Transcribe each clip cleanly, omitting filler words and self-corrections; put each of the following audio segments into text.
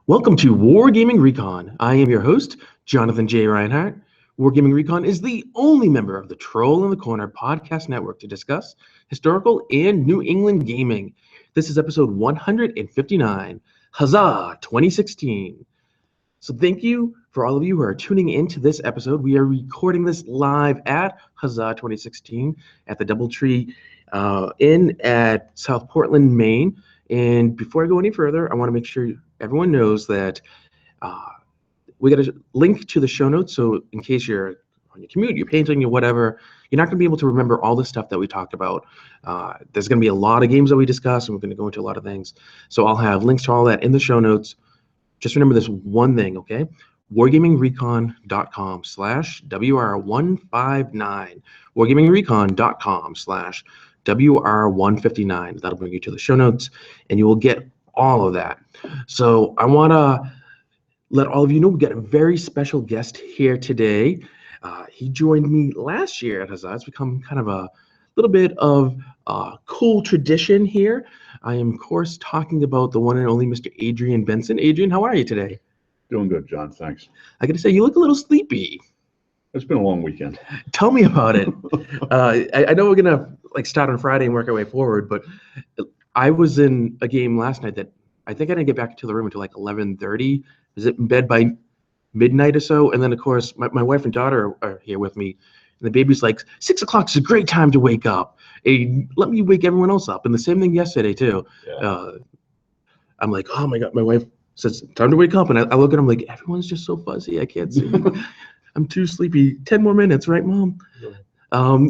Welcome to Wargaming Recon. I am your host, Jonathan J. Reinhardt. Wargaming Recon is the only member of the Troll in the Corner podcast network to discuss historical and New England gaming. This is episode 159, Huzzah 2016. So thank you for all of you who are tuning into this episode. We are recording this live at Huzzah 2016 at the Doubletree Inn at South Portland, Maine. And before I go any further, I want to make sure everyone knows that we got a link to the show notes. So in case you're on your commute, you're painting, or whatever, you're not going to be able to remember all the stuff that we talked about. There's going to be a lot of games that we discuss, and we're going to go into a lot of things. So I'll have links to all that in the show notes. Just remember this one thing, okay? wargamingrecon.com/WR159. wargamingrecon.com/WR159. That'll bring you to the show notes, and you will get all of that. So I want to let all of you know we got a very special guest here today. He joined me last year at Huzzah. It's become kind of a little bit of a cool tradition here. I am, of course, talking about the one and only Mr. Adrian Benson. Adrian, how are you today? Doing good, John. Thanks. I got to say, you look a little sleepy. It's been a long weekend. Tell me about it. I know we're gonna start on Friday and work our way forward, but I was in a game last night that I think I didn't get back to the room until 11:30. Was it in bed by midnight or so? And then, of course, my wife and daughter are here with me, and the baby's like, 6 o'clock is a great time to wake up. Hey, let me wake everyone else up. And the same thing yesterday too. Yeah. I'm like, oh my God, my wife says, time to wake up. And I look at him like, everyone's just so fuzzy. I can't see. I'm too sleepy. 10 more minutes, right, Mom? Yeah.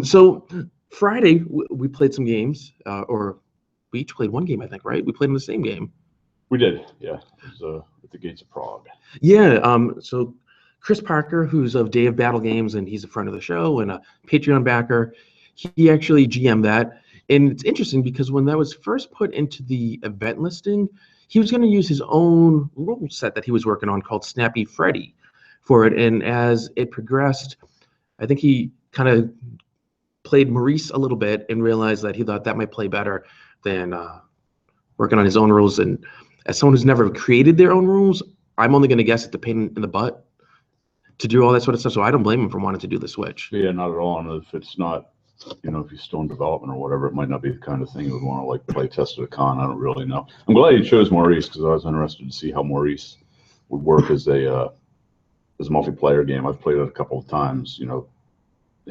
So Friday, we played some games, or we each played one game, I think, right? We played in the same game. We did, yeah. It was at the Gates of Prague. Yeah, so Chris Parker, who's of Day of Battle Games, and he's a friend of the show and a Patreon backer, he actually GM'd that. And it's interesting because when that was first put into the event listing, he was going to use his own rule set that he was working on called Snappy Freddy for it. And as it progressed, I think he kind of played Maurice a little bit and realized that he thought that might play better than working on his own rules. And as someone who's never created their own rules, I'm only going to guess it's the pain in the butt to do all that sort of stuff. So I don't blame him for wanting to do the switch. Yeah, not at all. And if it's not, if you're still in development or whatever, it might not be the kind of thing you would want to play test at a con. I don't really know. I'm glad you chose Maurice because I was interested to see how Maurice would work as a multiplayer game. I've played it a couple of times,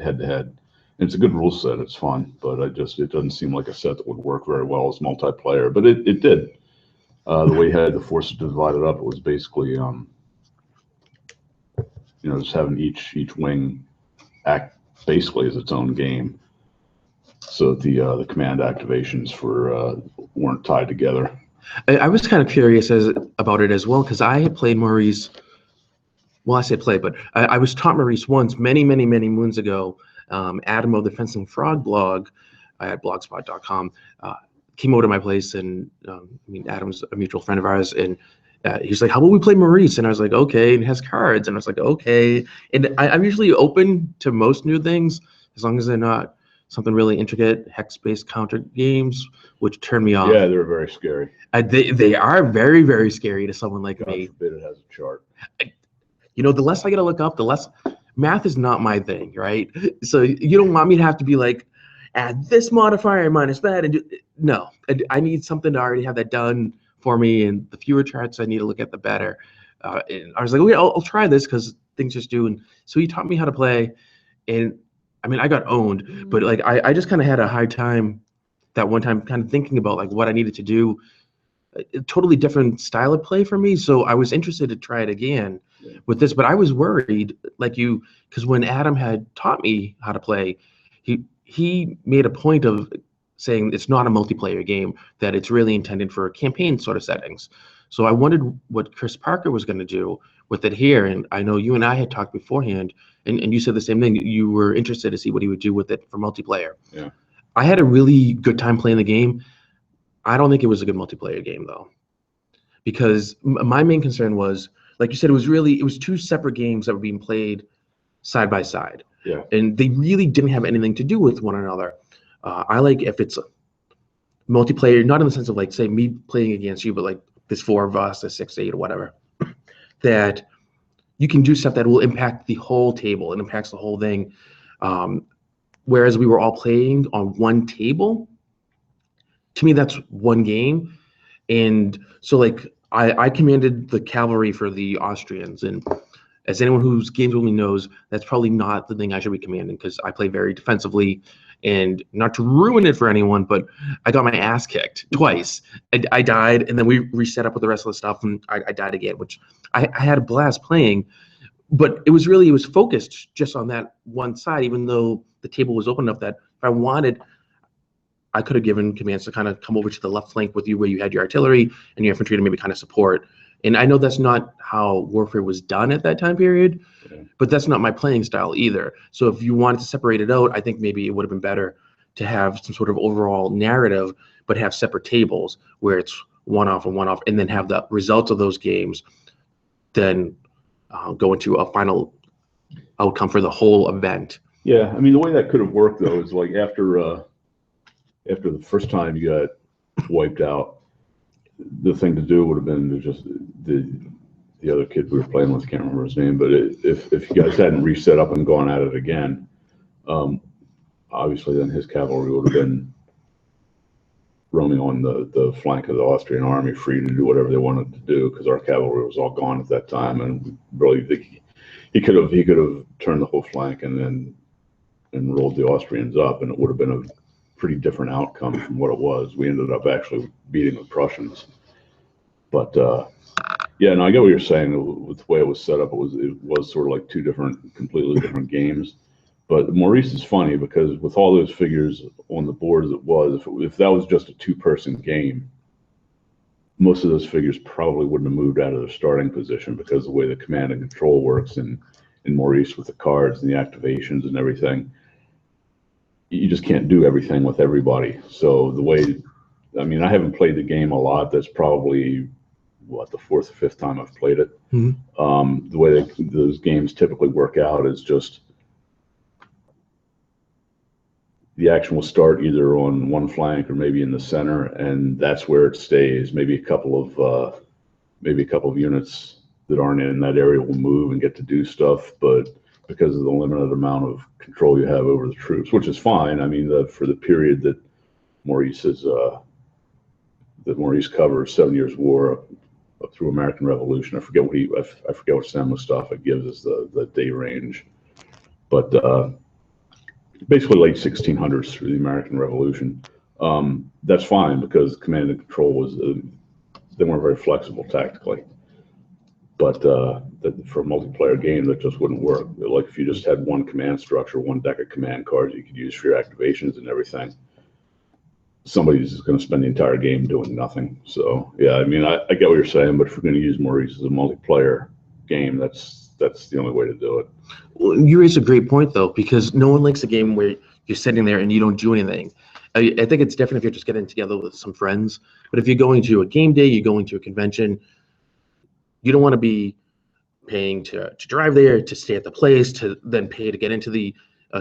head to head. And it's a good rule set. It's fun, but it doesn't seem like a set that would work very well as multiplayer. But it did. The way you had the forces divided up, it was basically, just having each wing act basically as its own game, so that the command activations weren't tied together. I was kind of curious about it as well because I had played Maurice. Well, I say play, but I was taught Maurice once many moons ago. Adam of the Fencing Frog blog at blogspot.com came over to my place, and Adam's a mutual friend of ours, and he's like, how about we play Maurice? And I was like, okay, and it has cards. And I was like, okay. And I'm usually open to most new things as long as they're not something really intricate, hex-based counter games, which turn me off. Yeah, they're very scary. They are very, very scary to someone like me. God forbid it has a chart. The less I got to look up, the less. Math is not my thing, right? So you don't want me to have to be like, add this modifier minus that. No, I need something to already have that done for me, and the fewer charts I need to look at, the better. And I was like, okay, I'll try this because things just do. And so he taught me how to play, and I got owned, but I just kind of had a hard time that one time kind of thinking about what I needed to do. A totally different style of play for me, so I was interested to try it again with this, but I was worried because when Adam had taught me how to play, he made a point of saying it's not a multiplayer game, that it's really intended for campaign sort of settings. So I wondered what Chris Parker was going to do with it here. And I know you and I had talked beforehand, and you said the same thing. You were interested to see what he would do with it for multiplayer. Yeah. I had a really good time playing the game. I don't think it was a good multiplayer game, though, because my main concern was, like you said, it was two separate games that were being played side by side. Yeah. And they really didn't have anything to do with one another. I like if it's multiplayer, not in the sense of say me playing against you, but there's 4 of us, there's 6, 8, or whatever, that you can do stuff that will impact the whole table. It impacts the whole thing. Whereas we were all playing on one table, to me, that's one game. And so, like, I commanded the cavalry for the Austrians. And as anyone who's games with me knows, that's probably not the thing I should be commanding, because I play very defensively. And not to ruin it for anyone, but I got my ass kicked twice. I died, and then we reset up with the rest of the stuff, and I died again, which I had a blast playing. But it was focused just on that one side, even though the table was open enough that if I wanted, I could have given commands to kind of come over to the left flank with you, where you had your artillery and your infantry to maybe kind of support. And I know that's not how warfare was done at that time period, but that's not my playing style either. So if you wanted to separate it out, I think maybe it would have been better to have some sort of overall narrative, but have separate tables where it's one off, and then have the results of those games then go into a final outcome for the whole event. Yeah, I mean, the way that could have worked, though, is like after the first time you got wiped out, the thing to do would have been to just the other kid we were playing with, can't remember his name, but if you guys hadn't reset up and gone at it again, obviously then his cavalry would have been roaming on the flank of the Austrian army, free to do whatever they wanted to do, because our cavalry was all gone at that time, and really he could have turned the whole flank and rolled the Austrians up, and it would have been a pretty different outcome from what it was. We ended up actually beating the Prussians. But yeah, no, I get what you're saying. With the way it was set up, it was sort of like 2 completely different games. But Maurice is funny because with all those figures on the board as it was, if that was just a 2-person game, most of those figures probably wouldn't have moved out of their starting position, because the way the command and control works in Maurice with the cards and the activations and everything, you just can't do everything with everybody. So the way, I mean, I haven't played the game a lot. That's probably the 4th or 5th time I've played it. Mm-hmm. The way those games typically work out is just the action will start either on one flank or maybe in the center, and that's where it stays. Maybe a couple of units that aren't in that area will move and get to do stuff, but because of the limited amount of control you have over the troops, which is fine. I mean, for the period that Maurice covers, 7 Years' War up through American Revolution. I forget what Sam Mustafa gives us the day range, but basically late 1600s through the American Revolution. That's fine, because command and control they weren't very flexible tactically. But for a multiplayer game, that just wouldn't work. Like if you just had one command structure, one deck of command cards you could use for your activations and everything, somebody's just going to spend the entire game doing nothing. So yeah, I mean, I get what you're saying, but if we're going to use Maurice as a multiplayer game, that's the only way to do it. Well, you raise a great point, though, because no one likes a game where you're sitting there and you don't do anything. I think it's different if you're just getting together with some friends. But if you're going to a game day, you're going to a convention, you don't want to be paying to drive there, to stay at the place, to then pay to get into the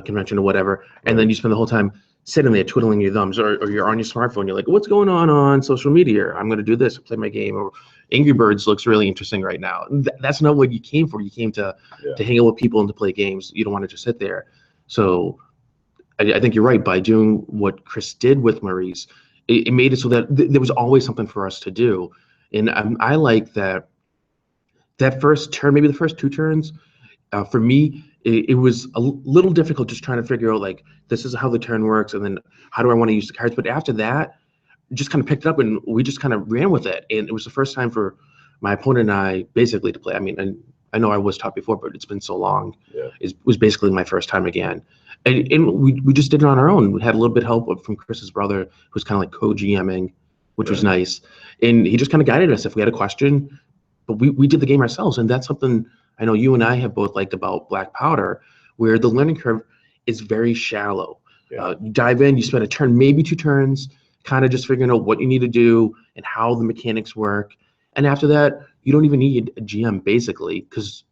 convention or whatever, and then you spend the whole time sitting there twiddling your thumbs, or you're on your smartphone. You're like, what's going on social media? I'm going to do this, play my game, or Angry Birds looks really interesting right now. That's not what you came for. You came to hang out with people and to play games. You don't want to just sit there. So I think you're right. By doing what Chris did with Maurice, it made it so that there was always something for us to do. And I like that first turn, maybe the first 2 turns, for me, it was a little difficult just trying to figure out, like, this is how the turn works, and then how do I want to use the cards. But after that, just kind of picked it up, and we just kind of ran with it. And it was the first time for my opponent and I basically to play. I mean, and I know I was taught before, but it's been so long. Yeah. It was basically my first time again. And we just did it on our own. We had a little bit of help from Chris's brother, who's kind of like co-GMing, which was nice. And he just kind of guided us if we had a question. But we did the game ourselves, and that's something I know you and I have both liked about Black Powder, where the learning curve is very shallow. Yeah. You dive in, you spend a turn, maybe 2 turns, kind of just figuring out what you need to do and how the mechanics work. And after that, you don't even need a GM, basically, because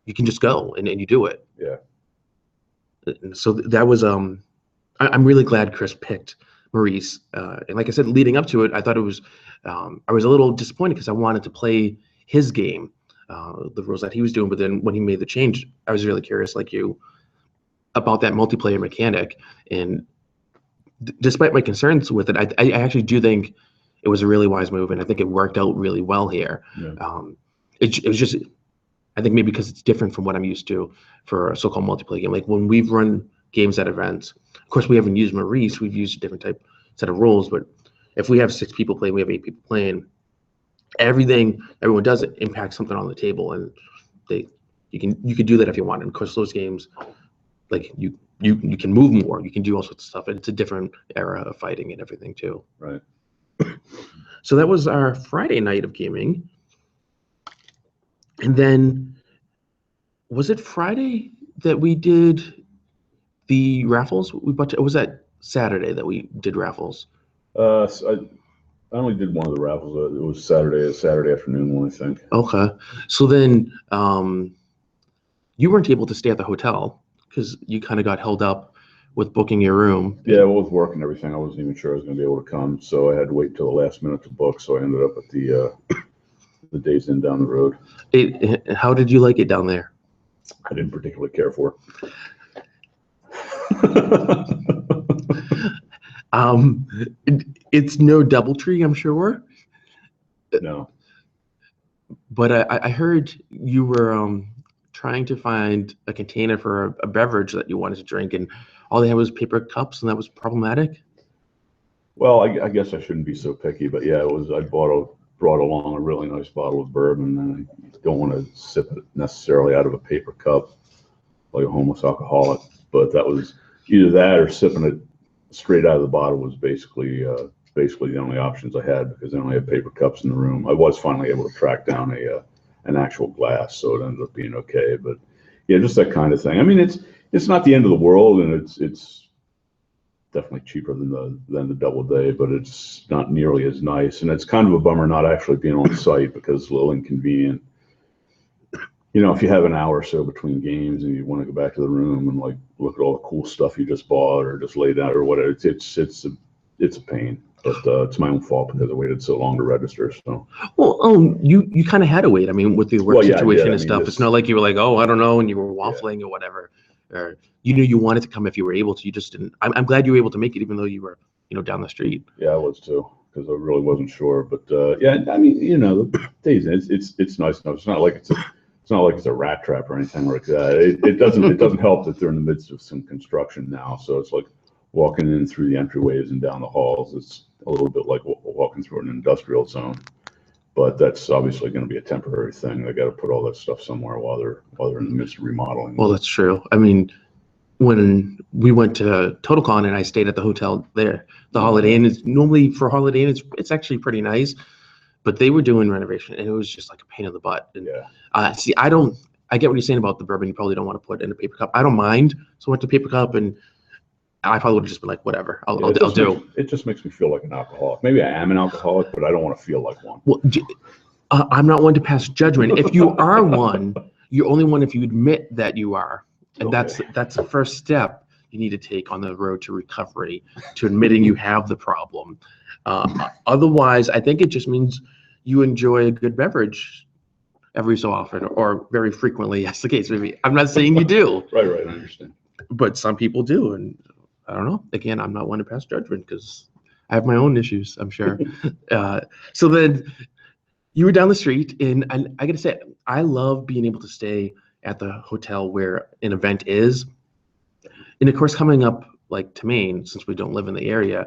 you can just go and you do it. Yeah. So that was I'm really glad Chris picked Maurice. And like I said, leading up to it, I thought it was, I was a little disappointed because I wanted to play his game, the rules that he was doing. But then when he made the change, I was really curious, like you, about that multiplayer mechanic. And despite my concerns with it, I actually do think it was a really wise move, and I think it worked out really well here. Yeah. It was just, I think maybe because it's different from what I'm used to for a so-called multiplayer game. Like when we've run games at events, of course we haven't used Maurice, we've used a different set of rules, but if we have 6 people playing, we have 8 people playing, everything everyone does it impacts something on the table, and you can do that if you want. And of course those games, like you can move more, you can do all sorts of stuff, and it's a different era of fighting and everything too. Right. So that was our Friday night of gaming. And then, was it Friday that we did the raffles? Or was that Saturday that we did raffles? So I only did one of the raffles. It was Saturday afternoon one, I think. Okay. So then you weren't able to stay at the hotel because you kind of got held up with booking your room. Yeah, well, with work and everything, I wasn't even sure I was going to be able to come. So I had to wait until the last minute to book. So I ended up at the Days Inn down the road. How did you like it down there? I didn't particularly care for it. It's no DoubleTree, I'm sure. No. But I heard you were trying to find a container for a beverage that you wanted to drink, and all they had was paper cups, and that was problematic. Well, I guess I shouldn't be so picky, but yeah, it was. I brought along a really nice bottle of bourbon, and I don't want to sip it necessarily out of a paper cup like a homeless alcoholic. But that was either that or sipping it straight out of the bottle was basically the only options I had, because I only had paper cups in the room. I was finally able to track down an actual glass, so it ended up being okay. But yeah, just that kind of thing. I mean, it's not the end of the world, and it's definitely cheaper than the Doubleday, but it's not nearly as nice. And it's kind of a bummer not actually being on site, because it's a little inconvenient. You know, if you have an hour or so between games and you want to go back to the room and like look at all the cool stuff you just bought or just laid out or whatever, it's a pain. But it's my own fault because I waited so long to register. So well, you kind of had to wait. I mean, with the work situation and stuff, it's it's not like you were like, oh, I don't know, and you were waffling or whatever. Or you knew you wanted to come if you were able to. You just didn't. I'm glad you were able to make it, even though you were, down the street. Yeah, I was too, because I really wasn't sure. But yeah, I mean, the days it's nice enough. It's not like it's a rat trap or anything like that. It doesn't help that they're in the midst of some construction now. So it's like walking in through the entryways and down the halls. It's a little bit like walking through an industrial zone. But that's obviously going to be a temporary thing. They got to put all that stuff somewhere while they're in the midst of remodeling. Well, that's true. I mean, when we went to TotalCon and I stayed at the hotel there, the Holiday Inn is normally, for Holiday Inn, it's actually pretty nice, but they were doing renovation and it was just like a pain in the butt. And see, I get what you're saying about the bourbon. You probably don't want to put it in a paper cup. I don't mind so much the paper cup, and I probably would have just been like, whatever, I'll do. It just makes me feel like an alcoholic. Maybe I am an alcoholic, but I don't want to feel like one. Well, I'm not one to pass judgment. If you are one, you're only one if you admit that you are. And Okay. that's the first step you need to take on the road to recovery, to admitting you have the problem. Otherwise, I think it just means you enjoy a good beverage every so often or very frequently, that's the case. Maybe I'm not saying you do. Right, I understand. But some people do, and I don't know. Again, I'm not one to pass judgment because I have my own issues, I'm sure. So then you were down the street, and I got to say, I love being able to stay at the hotel where an event is. And of course, coming up like to Maine, since we don't live in the area,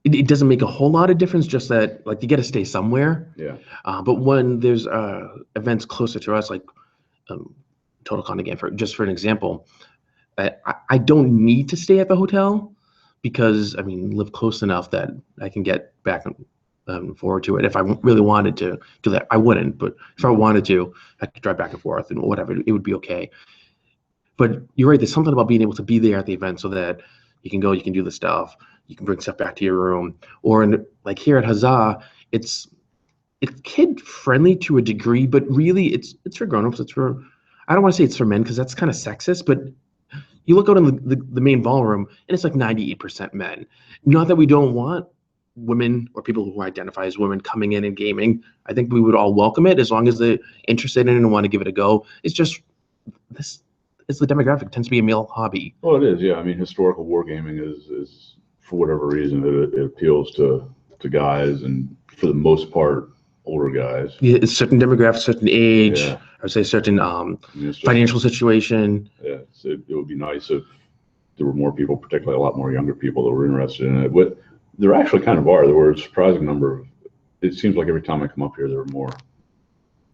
it doesn't make a whole lot of difference, just that like you got to stay somewhere. Yeah. But when there's events closer to us, like TotalCon again, for an example, I don't need to stay at the hotel because I live close enough that I can get back and forward to it. If I really wanted to do that, I wouldn't. But if I wanted to, I could drive back and forth and whatever. It would be okay. But you're right. There's something about being able to be there at the event so that you can go, you can do the stuff, you can bring stuff back to your room. Or like here at Huzzah, it's kid friendly to a degree, but really it's for grown-ups. I don't want to say it's for men because that's kind of sexist, but you look out in the main ballroom, and it's like 98% men. Not that we don't want women or people who identify as women coming in and gaming. I think we would all welcome it as long as they're interested in it and want to give it a go. It's just this is the demographic. It tends to be a male hobby. Well, it is, yeah. I mean, historical wargaming is for whatever reason it appeals to guys, and for the most part, older guys. Yeah, it's certain demographic, certain age. Yeah. I would say certain I mean, it's just, financial situation. Yeah, it would be nice if there were more people, particularly a lot more younger people that were interested in it. But there actually kind of are. There were a surprising number of. It seems like every time I come up here, there are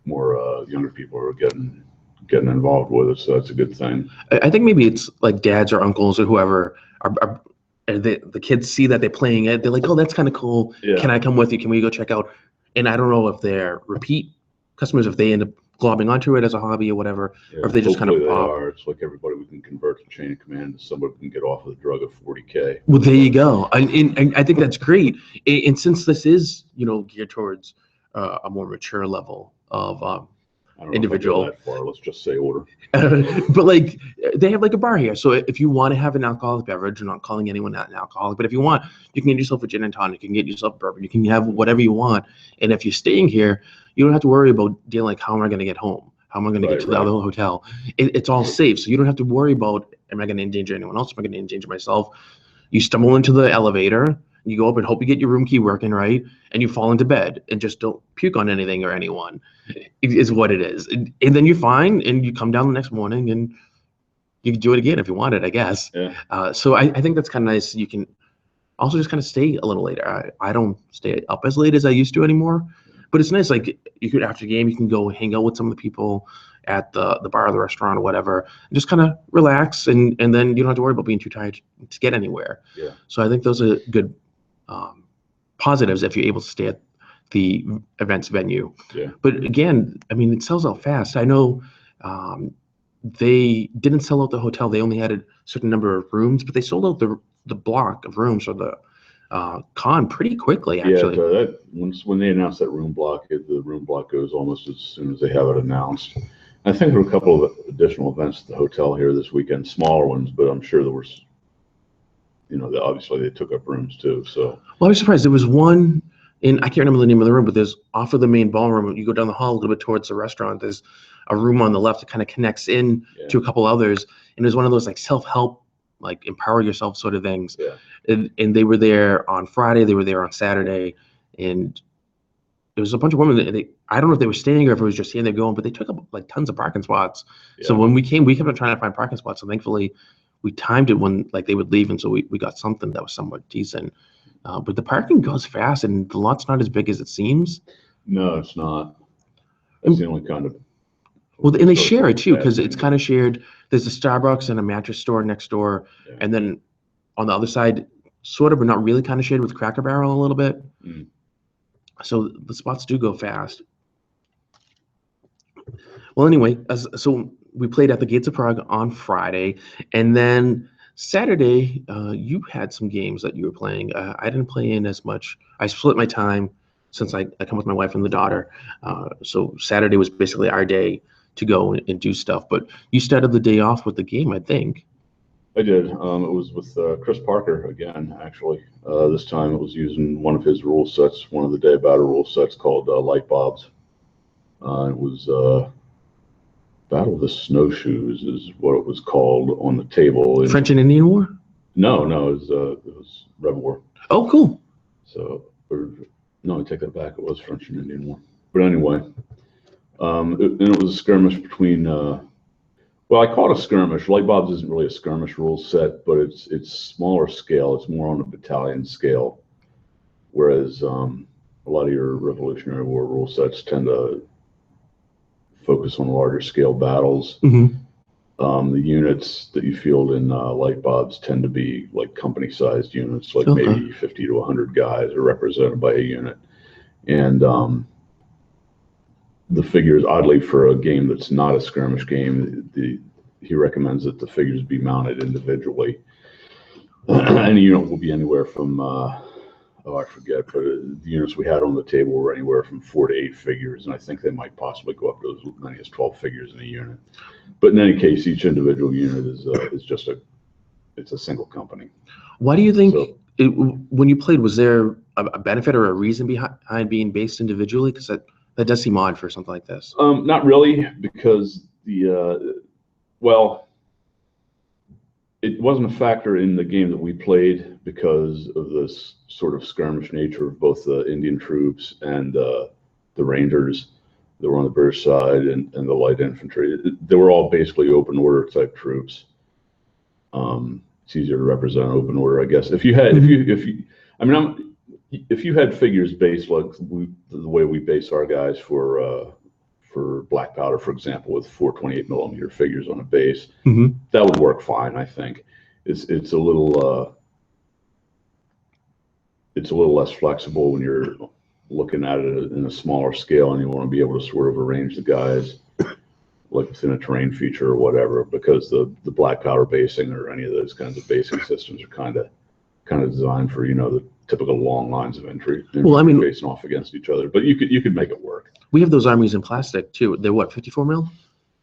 more younger people who are getting involved with it. So that's a good thing. I think maybe it's like dads or uncles or whoever are the kids see that they're playing it. They're like, oh, that's kind of cool. Yeah. Can I come with you? Can we go check out? And I don't know if they're repeat customers, if they end up globbing onto it as a hobby or whatever, Yeah, or if they just kind of hopefully pop. they are. It's like everybody we can convert to chain of command to somebody who can get off of the drug of 40K. Well, there you go. And I think that's great. And since this is, geared towards a more mature level of I don't know individual. if I go that far. Let's just say older. But like they have like a bar here. So if you want to have an alcoholic beverage, I'm not calling anyone not an alcoholic, but if you want, you can get yourself a gin and tonic, you can get yourself bourbon, you can have whatever you want. And if you're staying here, you don't have to worry about dealing like, how am I going to get home? How am I going to get to the other hotel? It's all safe. So you don't have to worry about, am I going to endanger anyone else? Am I going to endanger myself? You stumble into the elevator, you go up and hope you get your room key working right, and you fall into bed and just don't puke on anything or anyone. Is what it is. And then you're fine, and you come down the next morning and you can do it again if you want it, I guess. Yeah. So I think that's kind of nice. You can also just kind of stay a little later. I don't stay up as late as I used to anymore, but it's nice. Like you could, after the game, you can go hang out with some of the people at the bar or the restaurant or whatever, and just kind of relax, and then you don't have to worry about being too tired to get anywhere. Yeah. So I think those are good positives if you're able to stay at the events venue. Yeah. But again, I mean, it sells out fast. I know they didn't sell out the hotel. They only had a certain number of rooms, but they sold out the block of rooms or the con pretty quickly, actually. Yeah, when they announced that room block, the room block goes almost as soon as they have it announced. I think there were a couple of additional events at the hotel here this weekend, smaller ones, but I'm sure there was, obviously they took up rooms too. So. Well, I was surprised. There was one, and I can't remember the name of the room, but there's off of the main ballroom. You go down the hall a little bit towards the restaurant. There's a room on the left that kind of connects in to a couple others, and there's one of those like self-help, like empower yourself sort of things. Yeah. And they were there on Friday. They were there on Saturday, and there was a bunch of women. I don't know if they were staying or if it was just here and they're going, but they took up like tons of parking spots. Yeah. So when we came, we kept on trying to find parking spots, and thankfully we timed it when like they would leave, and so we got something that was somewhat decent. But the parking goes fast, and the lot's not as big as it seems. No, it's not. It's the only kind of. Well, and they share it too, because it's kind of shared. There's a Starbucks and a mattress store next door, and then on the other side, sort of, but not really, kind of shared with Cracker Barrel a little bit. Mm. So the spots do go fast. Well, anyway, so we played at the Gates of Prague on Friday, and then Saturday, you had some games that you were playing. I didn't play in as much. I split my time since I come with my wife and the daughter. So Saturday was basically our day to go and do stuff. But you started the day off with the game, I think. I did. It was with Chris Parker again, actually. This time it was using one of his rule sets, one of the day battle rule sets called Light Bobs. It was Battle of the Snowshoes is what it was called on the table. French and Indian War? No, it was Red War. Oh, cool. So, no, I take that back. It was French and Indian War. But anyway, it was a skirmish between. Well, I call it a skirmish. Light Bobs isn't really a skirmish rule set, but it's smaller scale. It's more on a battalion scale, whereas a lot of your Revolutionary War rule sets tend to focus on larger scale battles. Mm-hmm. The units that you field in Light Bobs tend to be like company-sized units, like maybe 50 to 100 guys are represented by a unit. And the figures, oddly, for a game that's not a skirmish game, he recommends that the figures be mounted individually. Any unit will be anywhere from oh, I forget, but the units we had on the table were anywhere from 4 to 8 figures, and I think they might possibly go up to as many as 12 figures in a unit. But in any case, each individual unit is just it's a single company. Why do you think when you played, was there a benefit or a reason behind being based individually? Because that does seem odd for something like this. Not really, because well, it wasn't a factor in the game that we played because of this sort of skirmish nature of both the Indian troops and the Rangers that were on the British side and the light infantry. They were all basically open order type troops. It's easier to represent open order, I guess. If you had, if you had figures based like the way we base our guys for black powder, for example, with 428 millimeter figures on a base, that would work fine. I think it's a little less flexible when you're looking at it in a smaller scale, and you want to be able to sort of arrange the guys like within a terrain feature or whatever, because the black powder basing or any of those kinds of basing systems are kind of designed for, you know, the typical long lines of entry. Well, I mean, facing off against each other, but you could make it work. We have those armies in plastic too. They're what, 54 mil?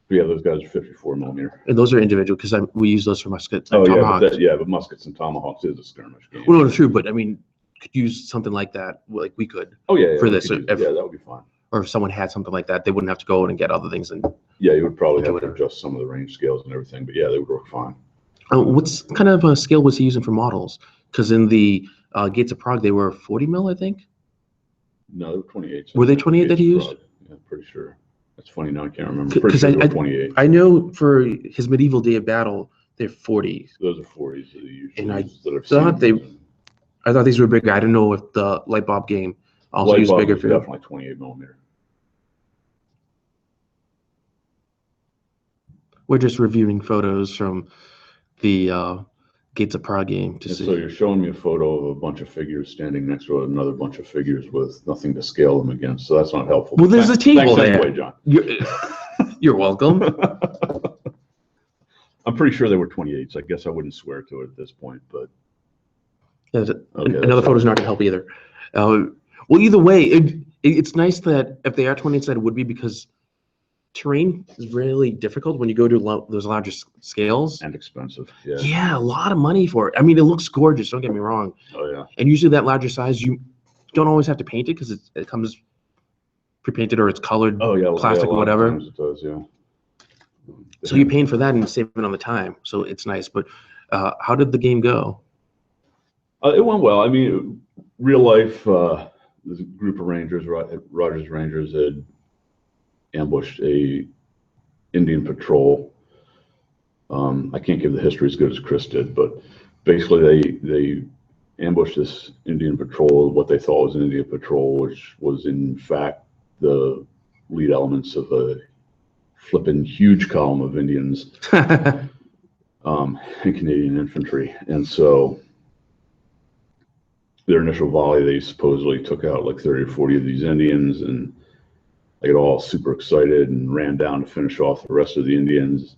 Yeah, those guys are 54 millimeter. And those are individual because we use those for muskets. Oh yeah, but muskets and tomahawks is a skirmish game. Well, no, true, but I mean, could use something like that, like we could. Oh yeah, for this, yeah, that would be fine. Or if someone had something like that, they wouldn't have to go in and get other things. And yeah, you would probably have to adjust some of the range scales and everything, but yeah, they would work fine. What's kind of a scale was he using for models? Because in the Gates of Prague, they were 40 mil, I think. No, they were 28. Were they 28 that he used? Yeah, pretty sure. That's funny now. I can't remember. Pretty sure they were 28. I know for his medieval Day of Battle, they're 40. Those are 40s that he usually and I that I thought these were bigger. I didn't know if the Light Bob game also used bigger. Definitely 28 millimeter. We're just reviewing photos from the Gates of Prague game to see. So you're showing me a photo of a bunch of figures standing next to another bunch of figures with nothing to scale them against. So that's not helpful. Well, there's a table there. Anyway, John. You're welcome. I'm pretty sure they were 28s. I guess I wouldn't swear to it at this point, but another photo's not going to help either. Well, either way, it's nice that if they are 28s, that it would be, because terrain is really difficult when you go to those larger scales. And expensive. Yeah, a lot of money for it. I mean, it looks gorgeous, don't get me wrong. Oh yeah. And usually that larger size, you don't always have to paint it because it comes pre-painted or it's colored plastic or whatever. It does, yeah. So you're paying for that and saving on the time. So it's nice. But how did the game go? It went well. I mean, real life, there's a group of Rangers, Rogers Rangers, had ambushed a Indian patrol. I can't give the history as good as Chris did, but basically they ambushed this Indian patrol, what they thought was an Indian patrol, which was in fact the lead elements of a flipping huge column of Indians and Canadian infantry. And so their initial volley, they supposedly took out like 30 or 40 of these Indians, and they got all super excited and ran down to finish off the rest of the Indians,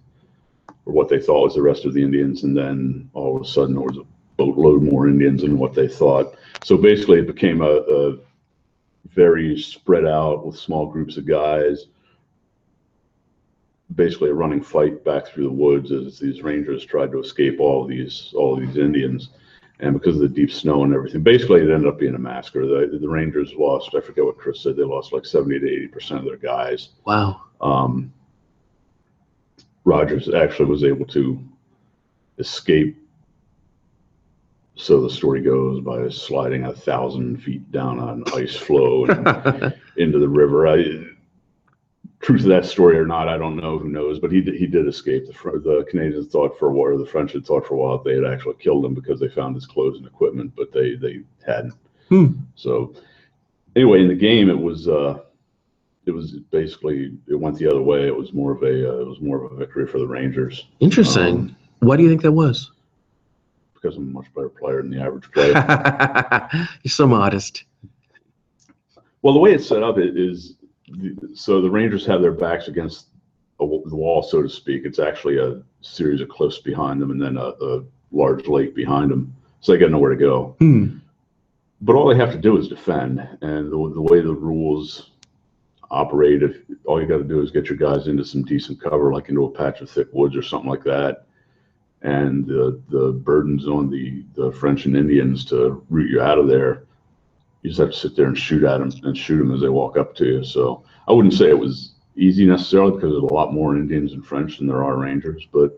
or what they thought was the rest of the Indians. And then all of a sudden there was a boatload more Indians than what they thought. So basically it became a very spread out with small groups of guys, basically a running fight back through the woods as these Rangers tried to escape all of these Indians. And because of the deep snow and everything, basically it ended up being a massacre. The Rangers lost, I forget what Chris said, they lost like 70 to 80% of their guys. Wow. Rogers actually was able to escape, so the story goes, by sliding 1,000 feet down an ice floe and into the river. Truth of that story or not, I don't know. Who knows? But he did escape. The Canadians thought for a while, or the French had thought for a while, they had actually killed him because they found his clothes and equipment, but they hadn't. So anyway, in the game, it was basically, it went the other way. It was more of a victory for the Rangers. Interesting. Why do you think that was? Because I'm a much better player than the average player. You're so modest. Well, the way it's set up is. So the Rangers have their backs against the wall, so to speak. It's actually a series of cliffs behind them, and then a large lake behind them. So they got nowhere to go. But all they have to do is defend, and the way the rules operate, if all you got to do is get your guys into some decent cover, like into a patch of thick woods or something like that, and the burden's on the French and Indians to root you out of there. You just have to sit there and shoot at them as they walk up to you. So I wouldn't say it was easy necessarily, because there's a lot more Indians and French than there are Rangers, but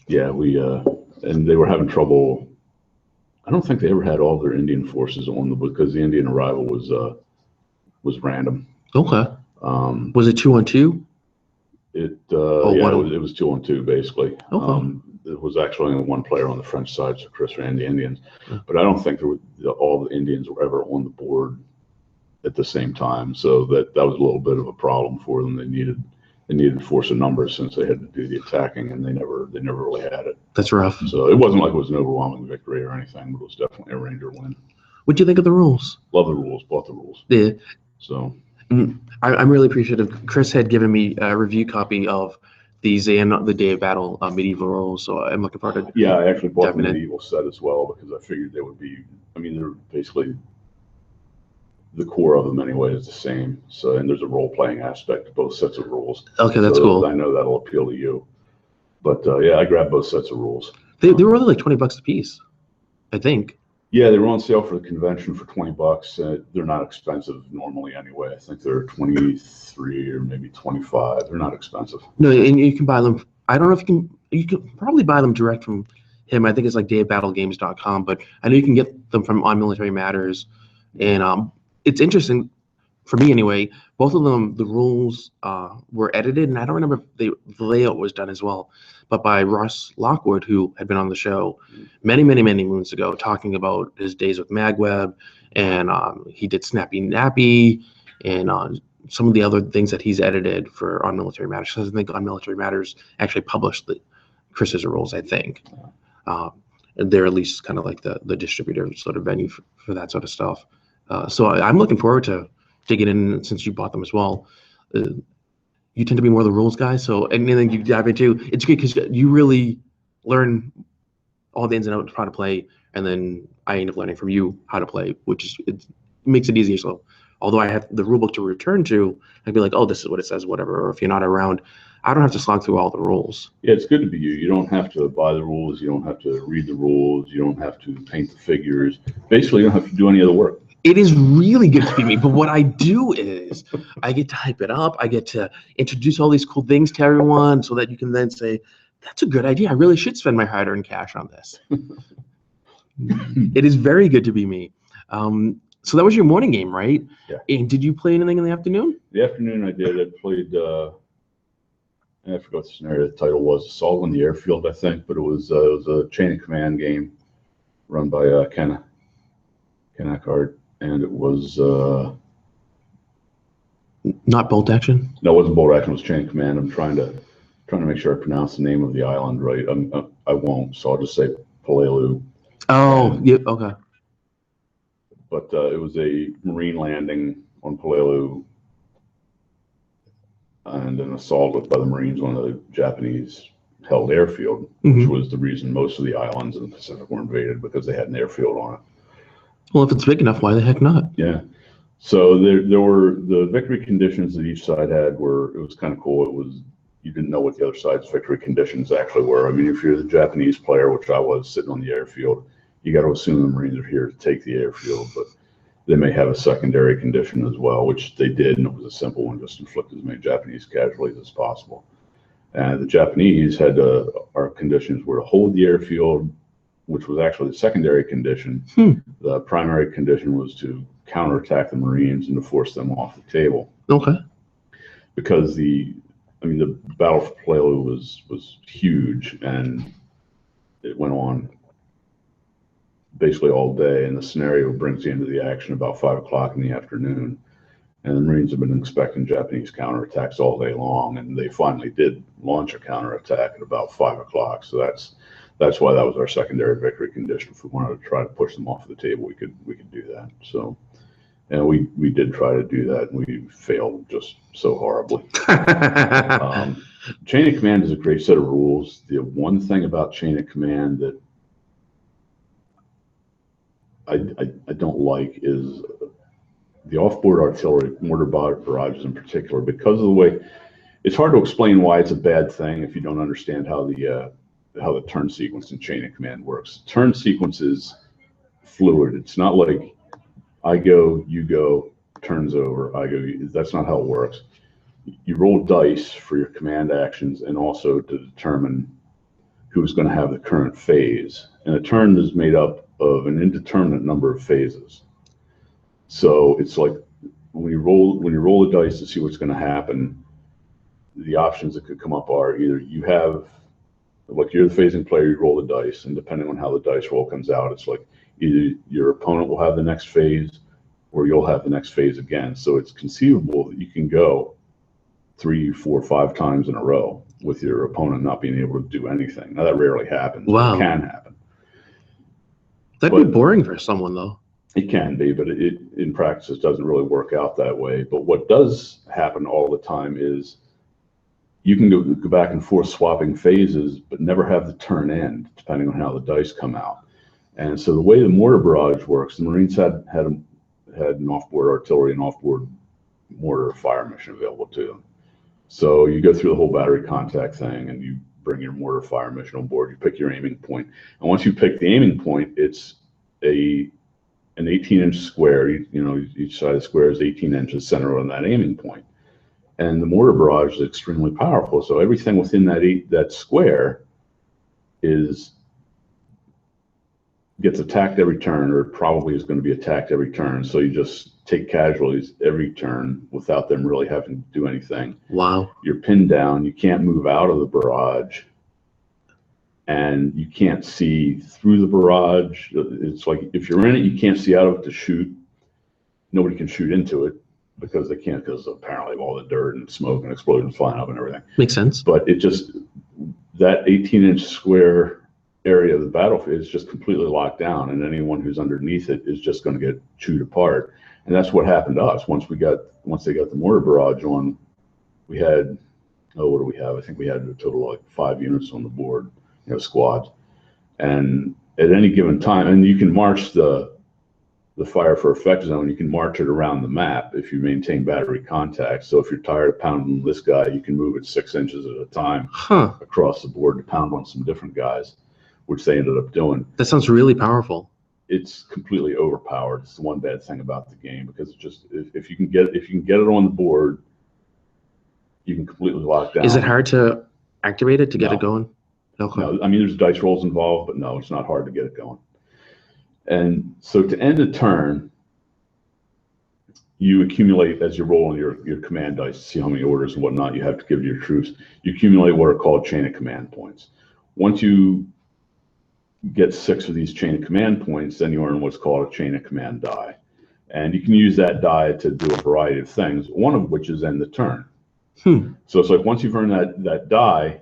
yeah, and they were having trouble. I don't think they ever had all their Indian forces on because the Indian arrival was random. Okay. Was it 2-on-2? It was 2-on-2 basically. Okay. There was actually only one player on the French side, so Chris ran the Indians, but I don't think all the Indians were ever on the board at the same time. So that was a little bit of a problem for them. They needed force of numbers since they had to do the attacking, and they never really had it. That's rough. So it wasn't like it was an overwhelming victory or anything, but it was definitely a Ranger win. What'd you think of the rules? Love the rules, bought the rules. Yeah. So I'm really appreciative. Chris had given me a review copy of these and the Day of Battle medieval rules, so I'm looking forward to. Yeah, I actually bought the medieval set as well because I figured they would be. I mean, they're basically the core of them anyway is the same. So, and there's a role-playing aspect to both sets of rules. Okay, that's cool. I know that'll appeal to you. But yeah, I grabbed both sets of rules. They were only like $20 a piece, I think. Yeah, they were on sale for the convention for $20. They're not expensive normally anyway. I think they're 23 or maybe 25. They're not expensive. No, and you can buy them. I don't know if you can probably buy them direct from him. I think it's like dayofbattlegames.com, but I know you can get them from On Military Matters. And it's interesting for me anyway. Both of them, the rules were edited, and I don't remember if the layout was done as well, but by Ross Lockwood, who had been on the show many moons ago, talking about his days with Magweb, and he did Snappy Nappy, and some of the other things that he's edited for On Military Matters. I think On Military Matters actually published Chris's rules, I think. And they're at least kind of like the distributor sort of venue for that sort of stuff. So I'm looking forward to digging in since you bought them as well. You tend to be more the rules guy, so anything you dive into, it's good because you really learn all the ins and outs of how to play, and then I end up learning from you how to play, which it makes it easier. So although I have the rule book to return to, I'd be like, oh, this is what it says, whatever. Or if you're not around, I don't have to slog through all the rules. Yeah, it's good to be you. You don't have to buy the rules. You don't have to read the rules. You don't have to paint the figures. Basically, you don't have to do any of the work. It is really good to be me, but what I do is I get to hype it up. I get to introduce all these cool things to everyone so that you can then say, that's a good idea. I really should spend my hard-earned cash on this. It is very good to be me. So that was your morning game, right? Yeah. And did you play anything in the afternoon? The afternoon I did. I played, I forgot what the scenario the title was, Assault on the Airfield, I think, but it was a chain of command game run by Ken Eckhart. And it was not bolt action. No, it wasn't bolt action. It was chain of command. I'm trying to make sure I pronounce the name of the island right. I won't, so I'll just say Palelu. Oh, yeah, okay. But it was a marine landing on Palelu and an assault by the Marines on the Japanese-held airfield, which was the reason most of the islands in the Pacific were invaded, because they had an airfield on it. Well, if it's big enough, why the heck not? Yeah. So there were the victory conditions that each side had it was kind of cool. You didn't know what the other side's victory conditions actually were. I mean, if you're the Japanese player, which I was sitting on the airfield, you got to assume the Marines are here to take the airfield, but they may have a secondary condition as well, which they did, and it was a simple one, just inflict as many Japanese casualties as possible. And the Japanese had our conditions were to hold the airfield, which was actually the secondary condition. The primary condition was to counterattack the Marines and to force them off the table. Okay. Because the battle for Palelu was huge, and it went on basically all day, and the scenario brings you into the action about 5 o'clock in the afternoon. And the Marines have been expecting Japanese counterattacks all day long, and they finally did launch a counterattack at about 5 o'clock. So that's why that was our secondary victory condition. If we wanted to try to push them off the table, we could do that. So, and we did try to do that, and we failed just so horribly. Chain of command is a great set of rules. The one thing about chain of command that I don't like is the off-board artillery, mortar barrages in particular, because of the way it's hard to explain why it's a bad thing if you don't understand how the turn sequence and chain of command works. Turn sequence is fluid. It's not like I go, you go, turns over, I go. That's not how it works. You roll dice for your command actions and also to determine who's going to have the current phase. And a turn is made up of an indeterminate number of phases. So it's like when you roll the dice to see what's going to happen, the options that could come up are either you have, like you're the phasing player, you roll the dice, and depending on how the dice roll comes out, it's like either your opponent will have the next phase or you'll have the next phase again. So it's conceivable that you can go 3, 4, 5 times in a row with your opponent not being able to do anything. Now that rarely happens. Wow. It can happen. That'd be boring for someone though. It can be, but it in practice it doesn't really work out that way. But what does happen all the time is you can go back and forth swapping phases, but never have the turn end, depending on how the dice come out. And so the way the mortar barrage works, the Marines had an off-board artillery and off-board mortar fire mission available to them. So you go through the whole battery contact thing, and you bring your mortar fire mission on board. You pick your aiming point, and once you pick the aiming point, it's an 18-inch square. You know, each side of the square is 18 inches centered on that aiming point. And the mortar barrage is extremely powerful. So everything within that square gets attacked every turn, or probably is going to be attacked every turn. So you just take casualties every turn without them really having to do anything. Wow. You're pinned down. You can't move out of the barrage, and you can't see through the barrage. It's like if you're in it, you can't see out of it to shoot. Nobody can shoot into it because they can't, because apparently of all the dirt and smoke and explosions flying up and everything. Makes sense. But it just, that 18-inch square area of the battlefield is just completely locked down, and anyone who's underneath it is just going to get chewed apart. And that's what happened to us. Once they got the mortar barrage on, we had, what do we have? I think we had a total of like 5 units on the board, squads. And at any given time, and you can march the fire for effect zone, you can march it around the map if you maintain battery contact. So if you're tired of pounding this guy, you can move it 6 inches at a time across the board to pound on some different guys, which they ended up doing. That sounds really powerful. It's completely overpowered. It's the one bad thing about the game, because it's just, if you can get it on the board, you can completely lock down. Is it hard to activate it to get it going? Okay. No, I mean, there's dice rolls involved, but no, it's not hard to get it going. And so to end a turn, you accumulate, as you're rolling your command dice to see how many orders and whatnot you have to give to your troops, you accumulate what are called chain of command points. Once you get 6 of these chain of command points, then you earn what's called a chain of command die. And you can use that die to do a variety of things, one of which is end the turn. So it's like once you've earned that die,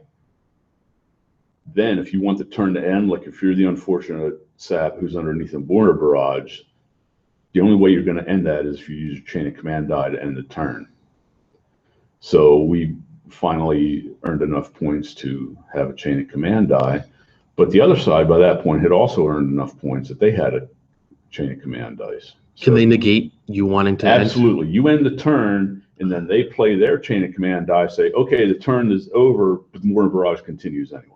then if you want the turn to end, like if you're the unfortunate sap who's underneath a mortar barrage, the only way you're going to end that is if you use your chain of command die to end the turn. So we finally earned enough points to have a chain of command die, but the other side by that point had also earned enough points that they had a chain of command dice. Can they negate you wanting to end? Absolutely. You end the turn, and then they play their chain of command die, say, okay, the turn is over, but the mortar barrage continues anyway.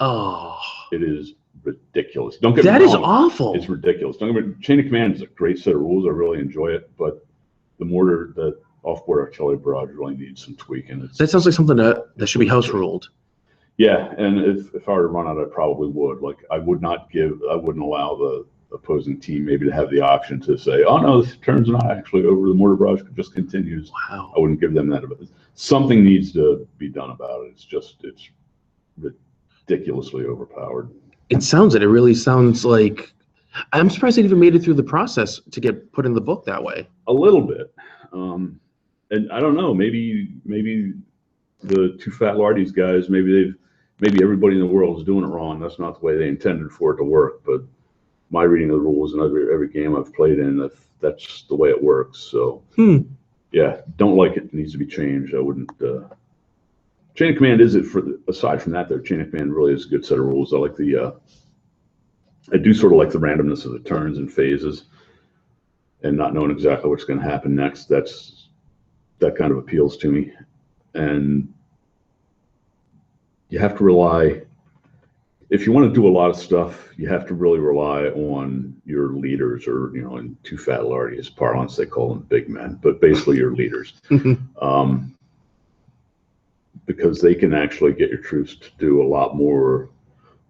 Oh, it is ridiculous. Don't get me wrong. That is awful. It's ridiculous. Don't get me wrong. Chain of command is a great set of rules. I really enjoy it, but the off-board artillery barrage really needs some tweaking. That sounds like something that should be house ruled. Yeah, and if I were to run it, I probably would. Like I wouldn't allow the opposing team maybe to have the option to say, oh no, this turn's not actually over, the mortar barrage just continues. Wow. I wouldn't give them that. Something needs to be done about it. It's ridiculously overpowered. It really sounds like, I'm surprised it even made it through the process to get put in the book that way. A little bit. And I don't know, maybe the two fat Lardies guys, maybe everybody in the world is doing it wrong. That's not the way they intended for it to work. But my reading of the rules and every game I've played in, that's the way it works. So yeah, don't like it. It needs to be changed. I wouldn't. Chain of command aside from that, though, chain of command really is a good set of rules. I like the I do sort of like the randomness of the turns and phases, and not knowing exactly what's going to happen next. That kind of appeals to me, and you have to rely. If you want to do a lot of stuff, you have to really rely on your leaders, or in Too Fat Lardy's parlance, they call them big men, but basically your leaders, because they can actually get your troops to do a lot more.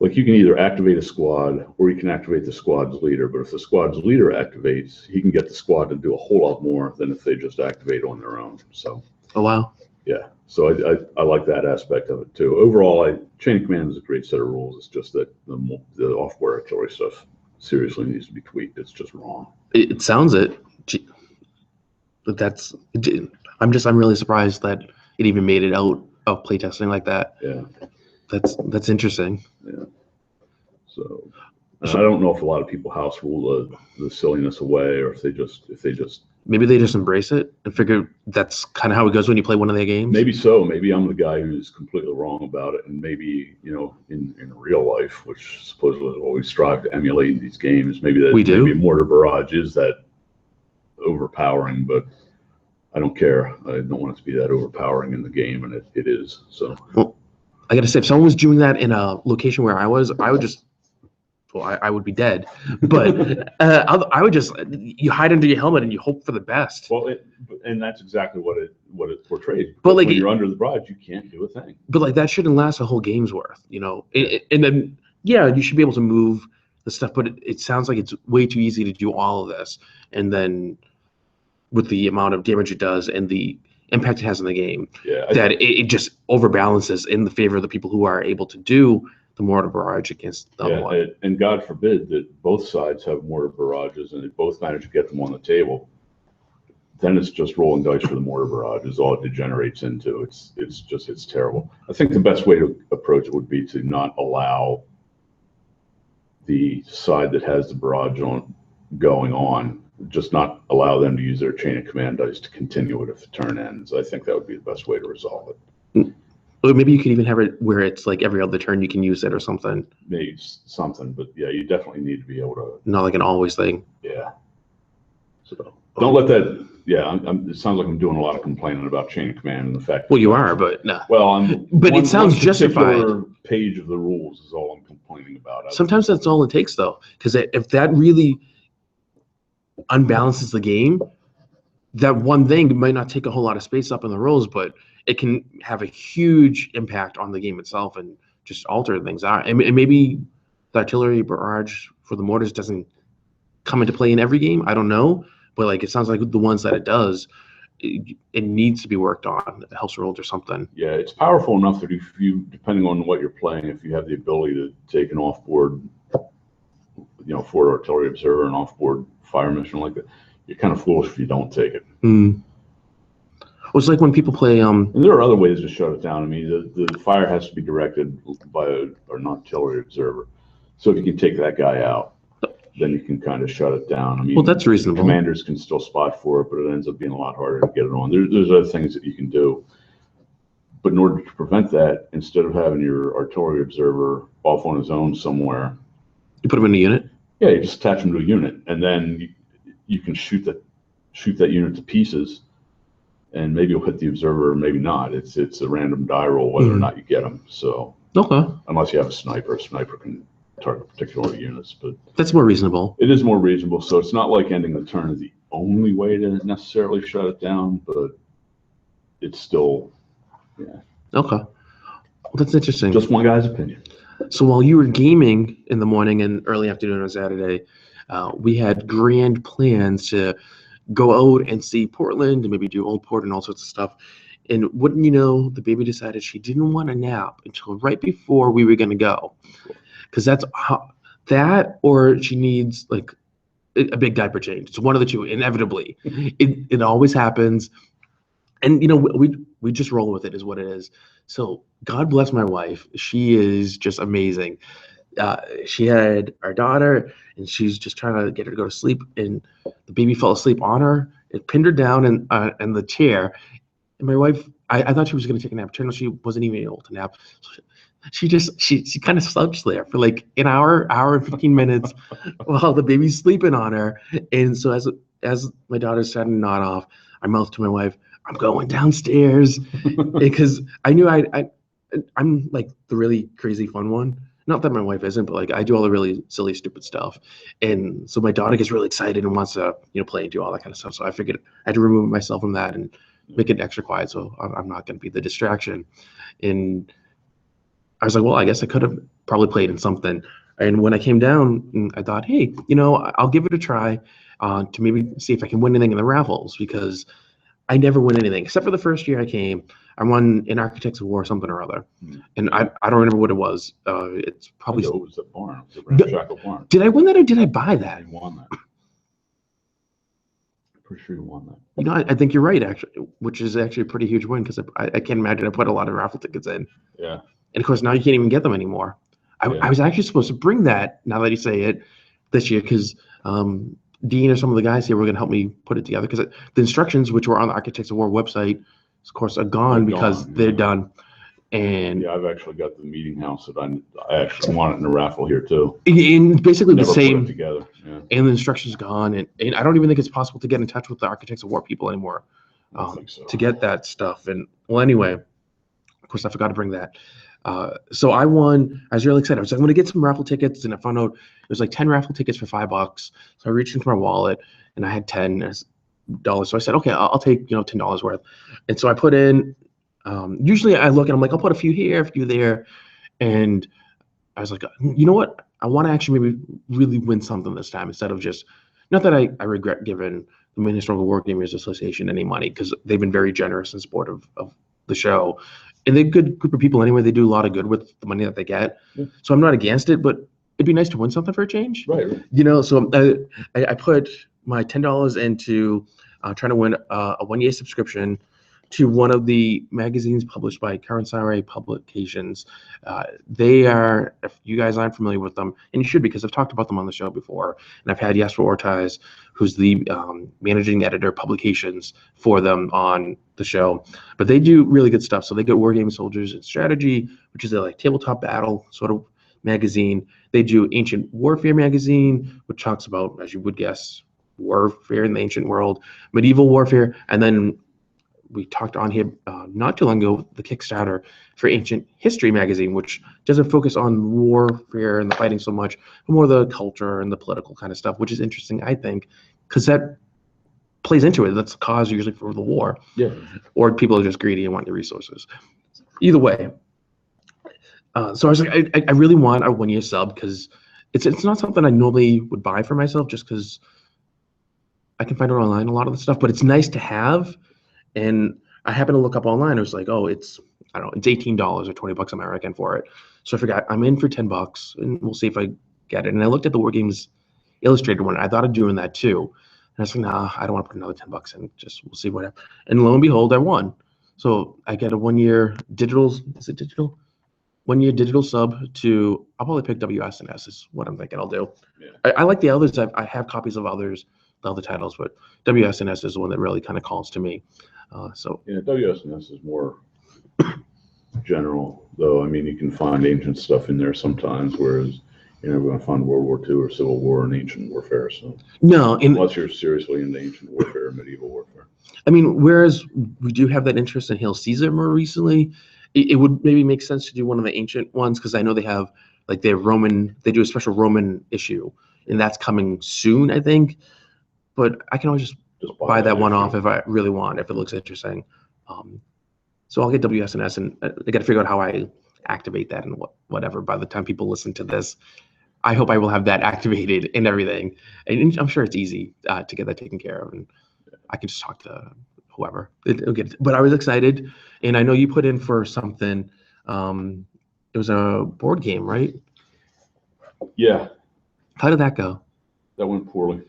Like, you can either activate a squad or you can activate the squad's leader. But if the squad's leader activates, he can get the squad to do a whole lot more than if they just activate on their own. So. Oh, wow. Yeah. So I like that aspect of it too. Overall, Chain of Command is a great set of rules. It's just that the off-board artillery stuff seriously needs to be tweaked. It's just wrong. It sounds it. But I'm really surprised that it even made it out of playtesting like that. Yeah. That's interesting. Yeah. So I don't know if a lot of people house rule the silliness away, or if they just maybe they just embrace it and figure that's kind of how it goes when you play one of their games. Maybe so. Maybe I'm the guy who's completely wrong about it, and maybe in real life, which supposedly is what we strive to emulate in these games, maybe mortar barrage is that overpowering, but I don't care. I don't want it to be that overpowering in the game, and it is. So. Well, I gotta say, if someone was doing that in a location where I would just, I would be dead. But I would just, you hide under your helmet and you hope for the best. Well, and that's exactly what it portrays. But like, when you're under the barrage, you can't do a thing. But like, that shouldn't last a whole game's worth, And then, yeah, you should be able to move the stuff, but it sounds like it's way too easy to do all of this. And then with the amount of damage it does and the impact it has on the game, it just overbalances in the favor of the people who are able to do the mortar barrage against the other one. And God forbid that both sides have mortar barrages and they both manage to get them on the table. Then it's just rolling dice for the mortar barrage is all it degenerates into. It's terrible. I think the best way to approach it would be to not allow the side that has the barrage going on, just not allow them to use their chain of command dice to continue it if the turn ends. I think that would be the best way to resolve it. Or maybe you could even have it where it's like every other turn you can use it or something. Maybe something, but yeah, you definitely need to be able to. Not like an always thing. Yeah. So don't let that. Yeah, it sounds like I'm doing a lot of complaining about chain of command and the fact. Well, you are, but no. Well, but it sounds justified. Page of the rules is all I'm complaining about. Sometimes that's all it takes, though, because if that really unbalances the game, that one thing might not take a whole lot of space up in the rules, but it can have a huge impact on the game itself and just alter things out. And maybe the artillery barrage for the mortars doesn't come into play in every game. I don't know, but like it sounds like the ones that it does, it needs to be worked on. It helps rules or something. Yeah, it's powerful enough that if you, depending on what you're playing, if you have the ability to take an off-board, forward artillery observer and off-board fire mission like that, you're kind of foolish if you don't take it. It's like when people play. And there are other ways to shut it down. I mean, the fire has to be directed by an artillery observer. So if you can take that guy out, then you can kind of shut it down. I mean, well, that's reasonable. Commanders can still spot for it, but it ends up being a lot harder to get it on. There's other things that you can do. But in order to prevent that, instead of having your artillery observer off on his own somewhere, you put him in a unit. Yeah, you just attach him to a unit, and then you can shoot that unit to pieces. And maybe you'll hit the observer, or maybe not. It's a random die roll whether or not you get them. So unless you have a sniper can target particular units, but that's more reasonable. It is more reasonable. So it's not like ending the turn is the only way to necessarily shut it down, but it's still, yeah. Okay, well, that's interesting. Just one guy's opinion. So while you were gaming in the morning and early afternoon on Saturday, we had grand plans to go out and see Portland and maybe do Old Port and all sorts of stuff. And wouldn't you know, the baby decided she didn't want a nap until right before we were going to go. Because that's that, or she needs like a big diaper change. It's one of the two, inevitably. It always happens. And, we just roll with it is what it is. So God bless my wife. She is just amazing. She had our daughter, and she's just trying to get her to go to sleep, and the baby fell asleep on her. It pinned her down in the chair, and my wife, I thought she was going to take a nap. Turned out she wasn't even able to nap. So she kind of slouched there for like an hour and 15 minutes while the baby's sleeping on her. And so as my daughter's starting to nod off, I mouthed to my wife, I'm going downstairs, because I knew I'm like the really crazy fun one. Not that my wife isn't, but like I do all the really silly, stupid stuff. And so my daughter gets really excited and wants to, play and do all that kind of stuff. So I figured I had to remove myself from that and make it extra quiet. So I'm not going to be the distraction. And I was like, well, I guess I could have probably played in something. And when I came down, I thought, hey, I'll give it a try to maybe see if I can win anything in the raffles, because I never win anything except for the first year I came. I won an Architects of War something or other, and I don't remember what it was. It's probably it was a barn. It was a ramshackle barn. Did I win that or did I buy that? You won that. I'm pretty sure you won that. I think you're right, actually, which is actually a pretty huge win, because I can't imagine I put a lot of raffle tickets in. Yeah. And of course now you can't even get them anymore. I was actually supposed to bring that, now that you say it, this year, because Dean or some of the guys here were going to help me put it together, because the instructions, which were on the Architects of War website, of course, are gone because they're done. And yeah, I've actually got the meeting house that I actually want it in a raffle here too. And basically the same. Put it together. Yeah. And the instructions gone, and I don't even think it's possible to get in touch with the Architects of War people anymore to get that stuff. And well, anyway, of course, I forgot to bring that. So I won. I was really excited. I was like, I'm going to get some raffle tickets, and I found out it was like 10 raffle tickets for $5. So I reached into my wallet, and I had $10. So I said, okay, I'll take $10 worth. And so I put in. Usually I look and I'm like, I'll put a few here, a few there, and I was like, you know what? I want to actually maybe really win something this time, instead of just. Not that I regret giving the Maine Historical Wargamers Association any money, because they've been very generous in support of the show. And they're a good group of people anyway. They do a lot of good with the money that they get. Yeah. So I'm not against it, but it'd be nice to win something for a change. Right. So I put my $10 into trying to win a 1-year subscription to one of the magazines published by Current Survey Publications. They are, if you guys aren't familiar with them, and you should, because I've talked about them on the show before, and I've had Jesper Ortiz, who's the managing editor publications for them, on the show. But they do really good stuff. So they get Wargaming Soldiers and Strategy, which is a like tabletop battle sort of magazine. They do Ancient Warfare magazine, which talks about, as you would guess, warfare in the ancient world, medieval warfare, and then we talked on here not too long ago, the Kickstarter for Ancient History magazine, which doesn't focus on warfare and the fighting so much, but more the culture and the political kind of stuff, which is interesting, I think, because that plays into it. That's the cause usually for the war. Yeah. Or people are just greedy and want the resources. Either way. So I was like, I really want a 1-year sub, because it's not something I normally would buy for myself, just because I can find it online, a lot of the stuff, but it's nice to have. And I happened to look up online. I was like, oh, it's $18 or $20 American for it. So I forgot, I'm in for $10, and we'll see if I get it. And I looked at the Wargames Illustrated one. I thought of doing that too. And I was like, nah, I don't want to put another $10 in. Just we'll see what happens. And lo and behold, I won. So I get a 1-year digital. Is it digital? 1-year digital sub to. I'll probably pick WSNS is what I'm thinking I'll do. Yeah. I like the others. I have copies of others, the other titles, but WSNS is the one that really kind of calls to me. So yeah, WSNS is more general, though. I mean, you can find ancient stuff in there sometimes, whereas you're never going to find World War II or Civil War and ancient warfare. So no, unless you're seriously into ancient warfare, medieval warfare. I mean, whereas we do have that interest in Hail Caesar more recently, it would maybe make sense to do one of the ancient ones, because I know they have like their Roman. They do a special Roman issue, and that's coming soon, I think. But I can always just buy that one off if I really want, if it looks interesting. So I'll get WSNS, and I got to figure out how I activate that and whatever. By the time people listen to this, I hope I will have that activated and everything. And I'm sure it's easy to get that taken care of, and I can just talk to whoever. It'll get it. But I was excited, and I know you put in for something. It was a board game, right? Yeah. How did that go? That went poorly.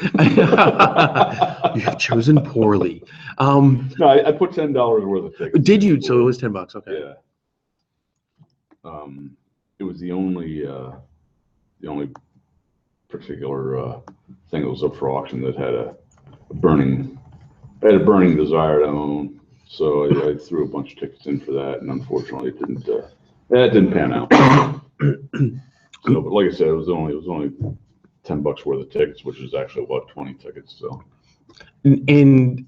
You have chosen poorly. No, I put $10 worth of tickets. Did you? So it was $10. Okay. Yeah. It was the only particular thing that was up for auction that had a burning desire to own. So I threw a bunch of tickets in for that, and unfortunately, it That didn't pan out. So, but like I said, it was only $10 worth of tickets, which is actually what 20 tickets. So, and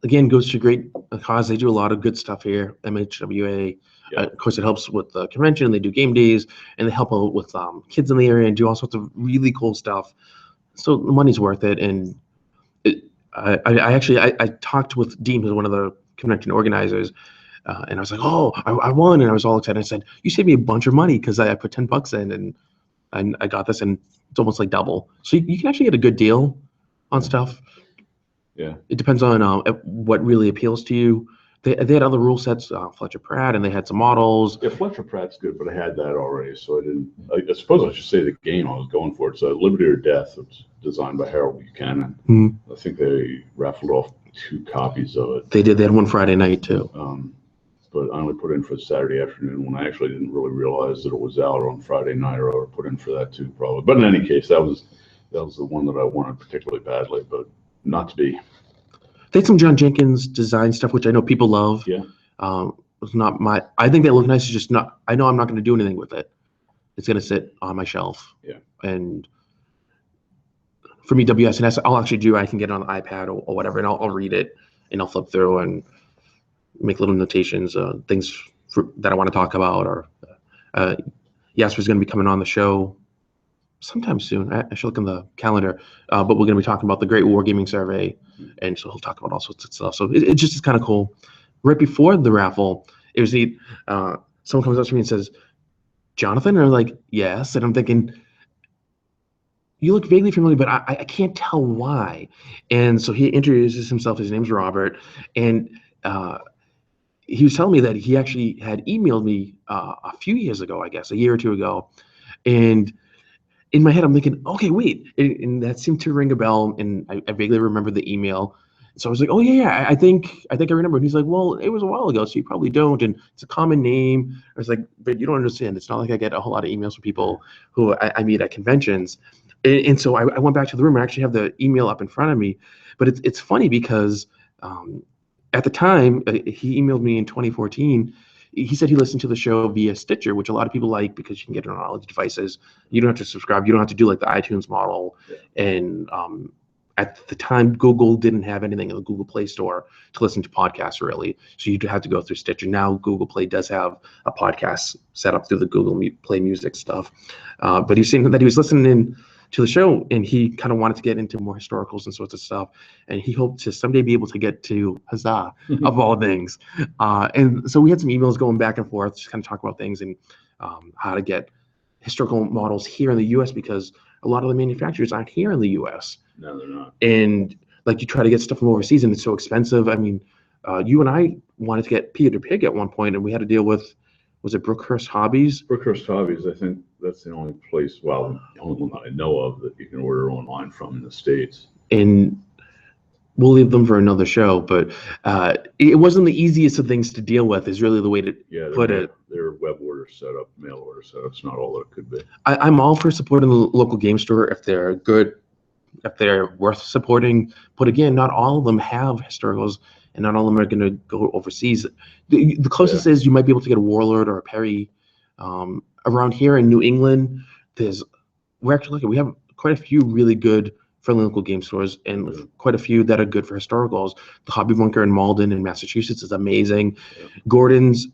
again, goes to great cause. They do a lot of good stuff here. MHWA. yeah. Of course, it helps with the convention. They do game days, and they help out with kids in the area and do all sorts of really cool stuff. So the money's worth it. And I talked with Dean, who's one of the convention organizers, and I was like, "Oh, I won!" And I was all excited. I said, "You saved me a bunch of money because I put $10 in, and I got this, and it's almost like double. So you can actually get a good deal on stuff. Yeah. It depends on what really appeals to you." They had other rule sets, Fletcher Pratt, and they had some models. Yeah, Fletcher Pratt's good, but I had that already, so I didn't. I suppose I should say the game I was going for. It's Liberty or Death. It's designed by Harold Buchanan. Mm-hmm. I think they raffled off 2 copies of it. They did. They had one Friday night too. But I only put in for Saturday afternoon when I actually didn't really realize that it was out on Friday night, or I would put in for that too, probably. But in any case, that was the one that I wanted particularly badly, but not to be. They had some John Jenkins design stuff, which I know people love. Yeah. It's not my. I think they look nice. It's just not. I know I'm not going to do anything with it. It's going to sit on my shelf. Yeah. And for me, WSNS, I'll actually do. I can get it on the iPad or whatever, and I'll read it, and I'll flip through and make little notations, things that I want to talk about. Or Jasper's going to be coming on the show sometime soon. I should look in the calendar. But we're going to be talking about the Great Wargaming Survey, and so he'll talk about all sorts of stuff. So it just is kind of cool. Right before the raffle, it was neat. Someone comes up to me and says, "Jonathan?" And I'm like, "Yes." And I'm thinking, "You look vaguely familiar, but I can't tell why." And so he introduces himself. His name's Robert, and he was telling me that he actually had emailed me a few years ago, I guess, a year or two ago. And in my head, I'm thinking, okay, wait. And that seemed to ring a bell, and I vaguely remember the email. So I was like, oh, yeah, I think I remember. And he's like, well, it was a while ago, so you probably don't. And it's a common name. I was like, but you don't understand. It's not like I get a whole lot of emails from people who I meet at conventions. And so I went back to the room. I actually have the email up in front of me. But it's funny because at the time, he emailed me in 2014. He said he listened to the show via Stitcher, which a lot of people like because you can get it on all the devices. You don't have to subscribe. You don't have to do like the iTunes model. Yeah. And at the time, Google didn't have anything in the Google Play Store to listen to podcasts, really. So you'd have to go through Stitcher. Now Google Play does have a podcast set up through the Google Play Music stuff. But he was saying that he was listening to the show, and he kind of wanted to get into more historicals and sorts of stuff. And he hoped to someday be able to get to Huzzah, of all things. And so we had some emails going back and forth, just kind of talk about things and how to get historical models here in the U.S. because a lot of the manufacturers aren't here in the U.S. No, they're not. And like you try to get stuff from overseas, and it's so expensive. I mean, you and I wanted to get Peter Pig at one point, and we had to deal with, was it Brookhurst Hobbies? Brookhurst Hobbies, I think that's the only place, well, the only one that I know of that you can order online from in the States. And we'll leave them for another show, but it wasn't the easiest of things to deal with, is really the way to put it. Their web order setup, mail order setup's not all that it could be. I'm all for supporting the local game store if they're good, if they're worth supporting. But again, not all of them have historicals, and not all of them are going to go overseas. The closest is you might be able to get a Warlord or a Perry. Around here in New England, we're actually looking. We have quite a few really good friendly local game stores, and quite a few that are good for historicals. The Hobby Bunker in Malden in Massachusetts is amazing. Yeah. Gordon's,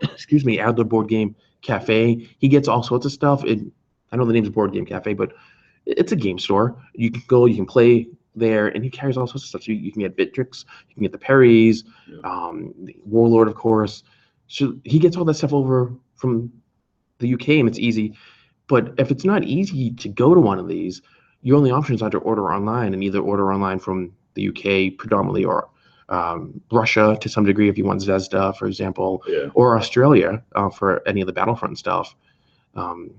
excuse me, Adler Board Game Cafe. He gets all sorts of stuff. I know the name's Board Game Cafe, but it's a game store. You can go, you can play there, and he carries all sorts of stuff. So you can get Victrix, you can get the Perrys, the Warlord, of course. So he gets all that stuff over from the UK, and it's easy. But if it's not easy to go to one of these, your only options are to order online, and either order online from the UK predominantly, or Russia to some degree if you want Zvezda, for example, or Australia for any of the Battlefront stuff. And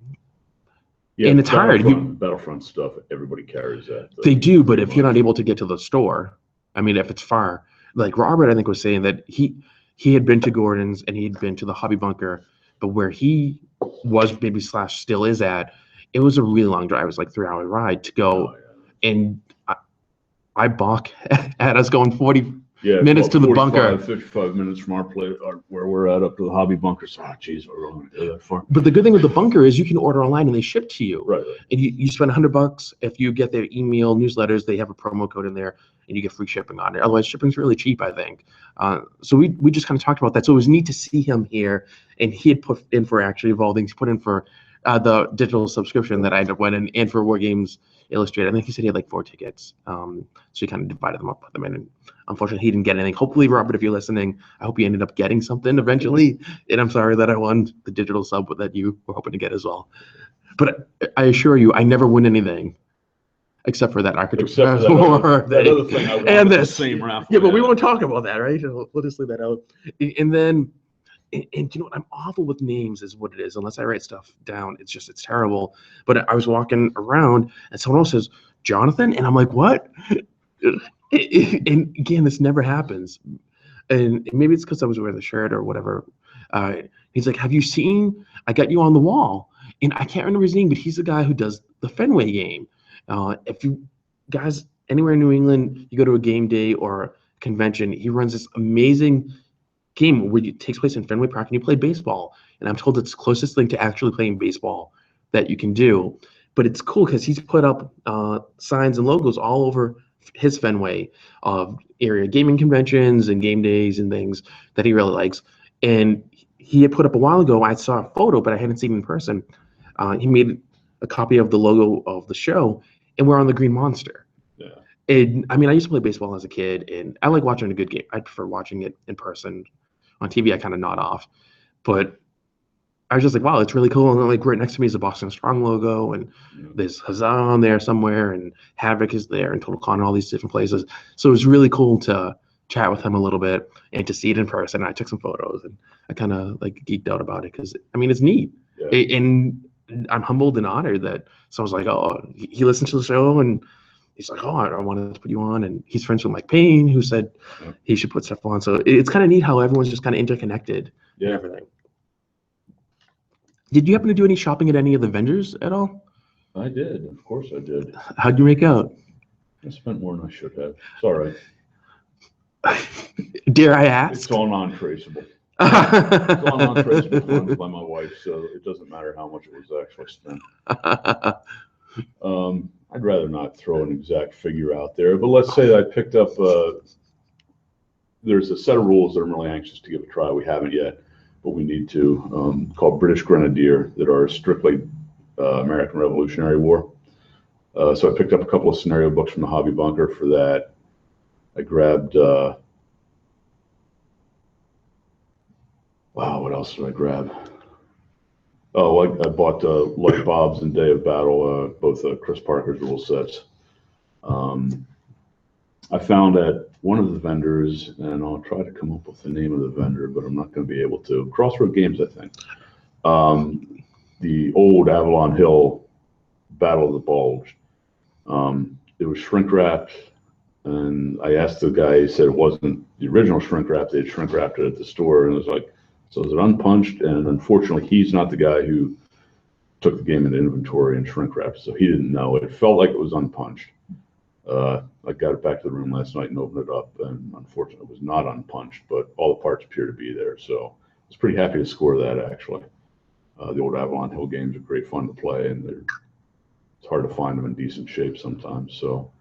it's hard. Battlefront stuff, everybody carries that. They do, but if you're not able to get to the store, I mean, if it's far, like Robert, I think was saying that he had been to Gordon's and he'd been to the Hobby Bunker, but where he was maybe / still is at, it was a really long drive. It was like 3-hour ride to go. And I balk at us going 40 Yeah, minutes to the 45, bunker. 55 minutes from our place, where we're at, up to the hobby bunker. So, geez, we're going to go that far. But the good thing with the bunker is you can order online and they ship to you. Right. And you spend $100 if you get their email newsletters. They have a promo code in there, and you get free shipping on it. Otherwise, shipping's really cheap, I think. So we just kind of talked about that. So it was neat to see him here, and he had put in for actually Evolving. He put in for the digital subscription that I ended up winning, and for War Games Illustrated. I think he said he had like 4 tickets. So he kind of divided them up, put them in, and unfortunately he didn't get anything. Hopefully, Robert, if you're listening, I hope you ended up getting something eventually. And I'm sorry that I won the digital sub that you were hoping to get as well. But I assure you, I never win anything except for that architecture. Except for that other thing I won and with this the same raffle. Yeah, but we won't talk about that, right? We'll just leave that out. And then, and you know what? I'm awful with names, is what it is. Unless I write stuff down, it's terrible. But I was walking around, and someone else says Jonathan, and I'm like, what? And again, this never happens. And maybe it's because I was wearing the shirt or whatever. He's like, have you seen? I got you on the wall, and I can't remember his name, but he's the guy who does the Fenway game. If you guys anywhere in New England, you go to a game day or a convention, he runs this amazing game where it takes place in Fenway Park, and you play baseball. And I'm told it's the closest thing to actually playing baseball that you can do. But it's cool because he's put up signs and logos all over his Fenway area, gaming conventions and game days and things that he really likes. And he had put up a while ago, I saw a photo, but I hadn't seen it in person. He made a copy of the logo of the show, and we're on the Green Monster. Yeah. And I mean, I used to play baseball as a kid, and I like watching a good game. I prefer watching it in person. On TV, I kind of nod off. But I was just like, wow, it's really cool. And like right next to me is the Boston Strong logo, and there's Huzzah on there somewhere, and Havoc is there, and Total Con, and all these different places. So it was really cool to chat with him a little bit and to see it in person. I took some photos, and I kind of like geeked out about it because I mean, it's neat. Yeah. And I'm humbled and honored that someone's like, oh, he listened to the show, and he's like, oh, I wanted to put you on. And he's friends with Mike Payne, who said he should put stuff on. So it's kind of neat how everyone's just kind of interconnected and everything. Did you happen to do any shopping at any of the vendors at all? I did. Of course I did. How'd you make out? I spent more than I should have. It's all right. Dare I ask? It's all non-traceable. It's all non-traceable funds by my wife, so it doesn't matter how much it was actually spent. I'd rather not throw an exact figure out there, but let's say that I picked up, there's a set of rules that I'm really anxious to give a try. We haven't yet, but we need to, called British Grenadier, that are strictly American Revolutionary War. So I picked up a couple of scenario books from the Hobby Bunker for that. I grabbed, wow, what else did I grab? Oh, I bought Light Bob's and Day of Battle, both Chris Parker's rule sets. I found at one of the vendors, and I'll try to come up with the name of the vendor, but I'm not going to be able to. Crossroad Games, I think. The old Avalon Hill Battle of the Bulge. It was shrink wrapped, and I asked the guy, he said it wasn't the original shrink wrap, they had shrink wrapped it at the store, and it was like, so is it unpunched? And unfortunately, he's not the guy who took the game into inventory and shrink wrapped, so he didn't know. It felt like it was unpunched. I got it back to the room last night and opened it up, and unfortunately, it was not unpunched, but all the parts appear to be there. So I was pretty happy to score that, actually. The old Avalon Hill games are great fun to play, and it's hard to find them in decent shape sometimes. So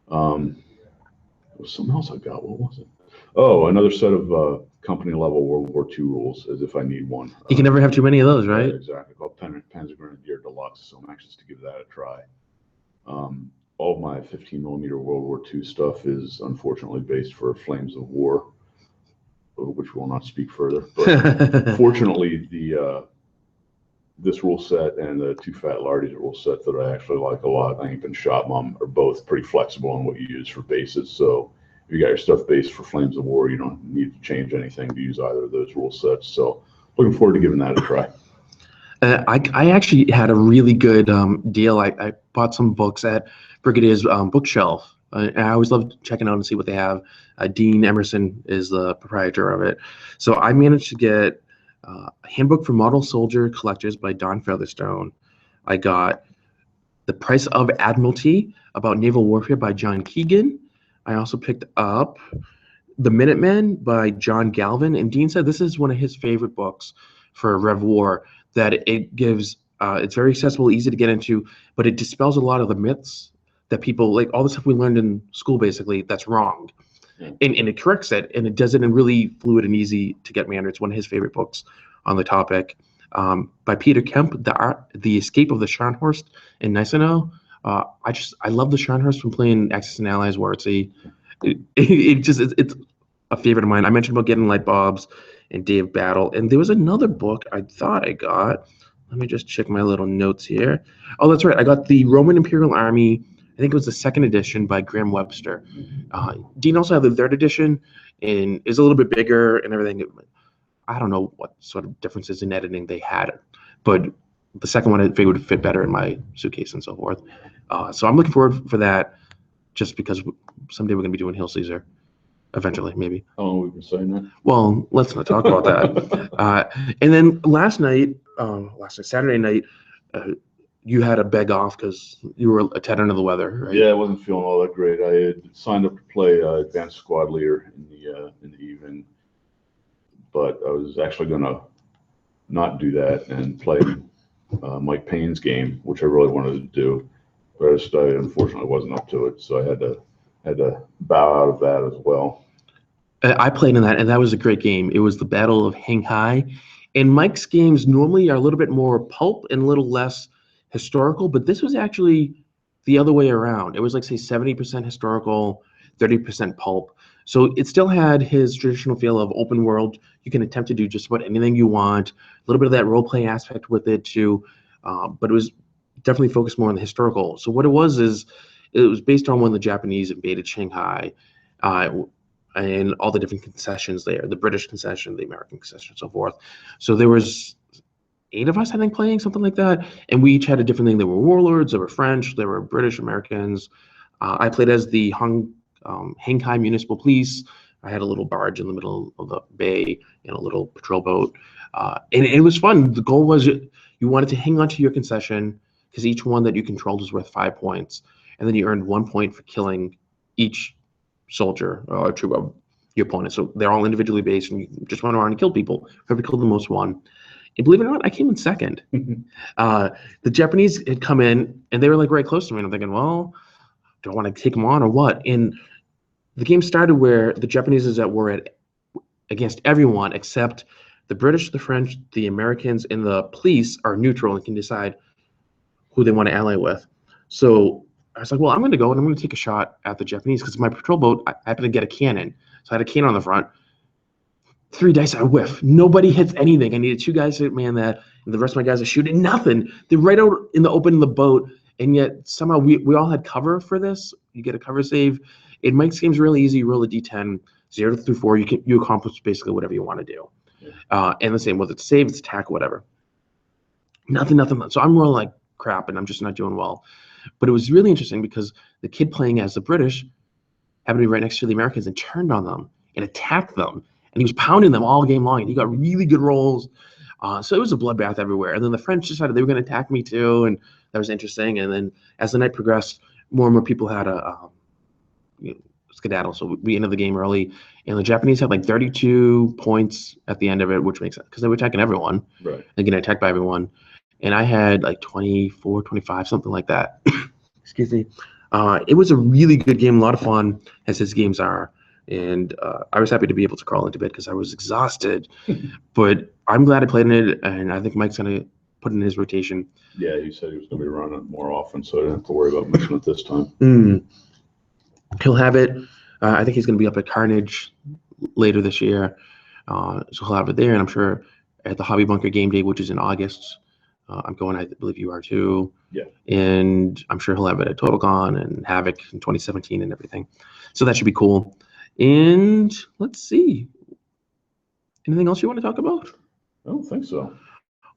there was something else I got. What was it? Oh, another set of company level World War II rules, as if I need one. You can never have too many of those, right? Exactly. Called Panzer Grenadier Deluxe. So I'm anxious to give that a try. All of my 15mm World War II stuff is unfortunately based for Flames of War, which will not speak further. But fortunately, this rule set and the Two Fat Lardies rule set that I actually like a lot, I and Shop Mom, are both pretty flexible on what you use for bases. So if you got your stuff based for Flames of War, you don't need to change anything to use either of those rule sets. So looking forward to giving that a try. I actually had a really good deal. I bought some books at Brigadier's bookshelf. And I always love checking out and see what they have. Dean Emerson is the proprietor of it. So I managed to get a handbook for model soldier collectors by Don Featherstone. I got The Price of Admiralty about naval warfare by John Keegan. I also picked up The Minutemen by John Galvin, and Dean said this is one of his favorite books for Rev War, that it gives, it's very accessible, easy to get into, but it dispels a lot of the myths that people, like all the stuff we learned in school, basically, that's wrong. And it corrects it, and it does it in really fluid and easy to get manner. It's one of his favorite books on the topic. By Peter Kemp, The Escape of the Scharnhorst in Gneisenau. I love the Scharnhorst from playing Axis and Allies War at Sea. It's a favorite of mine. I mentioned about getting light bulbs and Day of Battle, and there was another book I thought I got. Let me just check my little notes here. Oh, that's right. I got the Roman Imperial Army. I think it was the 2nd edition by Graham Webster. Dean also had the 3rd edition, and is a little bit bigger and everything. I don't know what sort of differences in editing they had, but the second one I figured would fit better in my suitcase and so forth. So I'm looking forward for that, just because someday we're going to be doing Hail Caesar, eventually, maybe. Oh, we've been saying that? Well, let's not talk about that. And then Saturday night, you had to beg off because you were a tad under the weather, right? Yeah, I wasn't feeling all that great. I had signed up to play Advanced Squad Leader in the evening, but I was actually going to not do that and play Mike Payne's game, which I really wanted to do, but I unfortunately wasn't up to it, so I had to bow out of that as well. I played in that, and that was a great game. It was the Battle of Shanghai, and Mike's games normally are a little bit more pulp and a little less historical, but this was actually the other way around. It was like, say, 70% historical, 30% pulp. So it still had his traditional feel of open world. You can attempt to do just about anything you want. A little bit of that role-play aspect with it too, but it was definitely focused more on the historical. So what it was is, it was based on when the Japanese invaded Shanghai, and all the different concessions there, the British concession, the American concession, and so forth. So there was 8 of us, I think, playing, something like that, and we each had a different thing. There were warlords, there were French, there were British, Americans. I played as the Shanghai Municipal Police. I had a little barge in the middle of the bay and a little patrol boat, and it was fun. The goal was you wanted to hang on to your concession, because each one that you controlled was worth 5 points, and then you earned 1 point for killing each soldier or troop of your opponent. So they're all individually based, and you just run around and kill people. Whoever killed the most won. And believe it or not, I came in second. The Japanese had come in, and they were like right close to me. And I'm thinking, well, do I want to take them on or what? And the game started where the Japanese is at war against everyone except the British, the French, the Americans, and the police are neutral and can decide who they want to ally with. So I was like, well, I'm going to go and I'm going to take a shot at the Japanese, because my patrol boat, I happened to get a cannon. So I had a cannon on the front. 3 dice, I whiff. Nobody hits anything. I needed 2 guys to hit man that, and the rest of my guys are shooting nothing. They're right out in the open in the boat, and yet somehow we all had cover for this. You get a cover save. In Mike's game's really easy. You roll a d10, 0 through 4. You accomplish basically whatever you want to do. And the same, whether it's save, it's attack, whatever. Nothing. So I'm rolling like crap, and I'm just not doing well. But it was really interesting because the kid playing as the British happened to be right next to the Americans and turned on them and attacked them. And he was pounding them all game long, and he got really good rolls. So it was a bloodbath everywhere. And then the French decided they were going to attack me too, and that was interesting. And then as the night progressed, more and more people had a skedaddle. So we ended the game early, and the Japanese had like 32 points at the end of it, which makes sense because they were attacking everyone. Right. They're getting attacked by everyone. And I had like 24, 25, something like that. Excuse me. It was a really good game, a lot of fun, as his games are. And I was happy to be able to crawl into bed because I was exhausted. But I'm glad I played in it, and I think Mike's going to put it in his rotation. Yeah, he said he was going to be running it more often, so I didn't have to worry about missing it this time. He'll have it. I think he's going to be up at Carnage later this year. So he'll have it there, and I'm sure at the Hobby Bunker Game Day, which is in August. I'm going, I believe you are too. Yeah. And I'm sure he'll have it at TotalCon and Havoc in 2017 and everything. So that should be cool. And let's see. Anything else you want to talk about? I don't think so.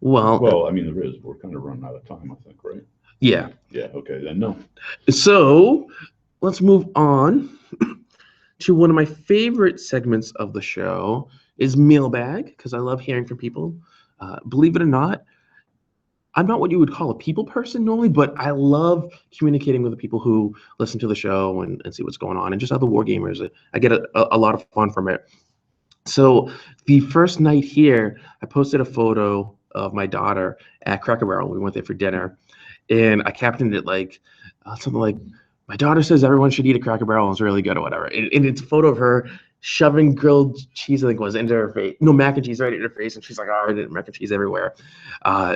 Well, I mean, there is. We're kind of running out of time, I think, right? Yeah. Yeah, okay, then no. So let's move on to one of my favorite segments of the show is Mailbag, because I love hearing from people. Believe it or not, I'm not what you would call a people person normally, but I love communicating with the people who listen to the show and see what's going on, and just other wargamers. I get a lot of fun from it. So the first night here, I posted a photo of my daughter at Cracker Barrel. We went there for dinner, and I captioned it like something like, "My daughter says everyone should eat a Cracker Barrel. It's really good," or whatever. And it's a photo of her shoving grilled cheese, I think it was, into her face. No, mac and cheese right in her face, and she's like, "Oh, mac and cheese everywhere."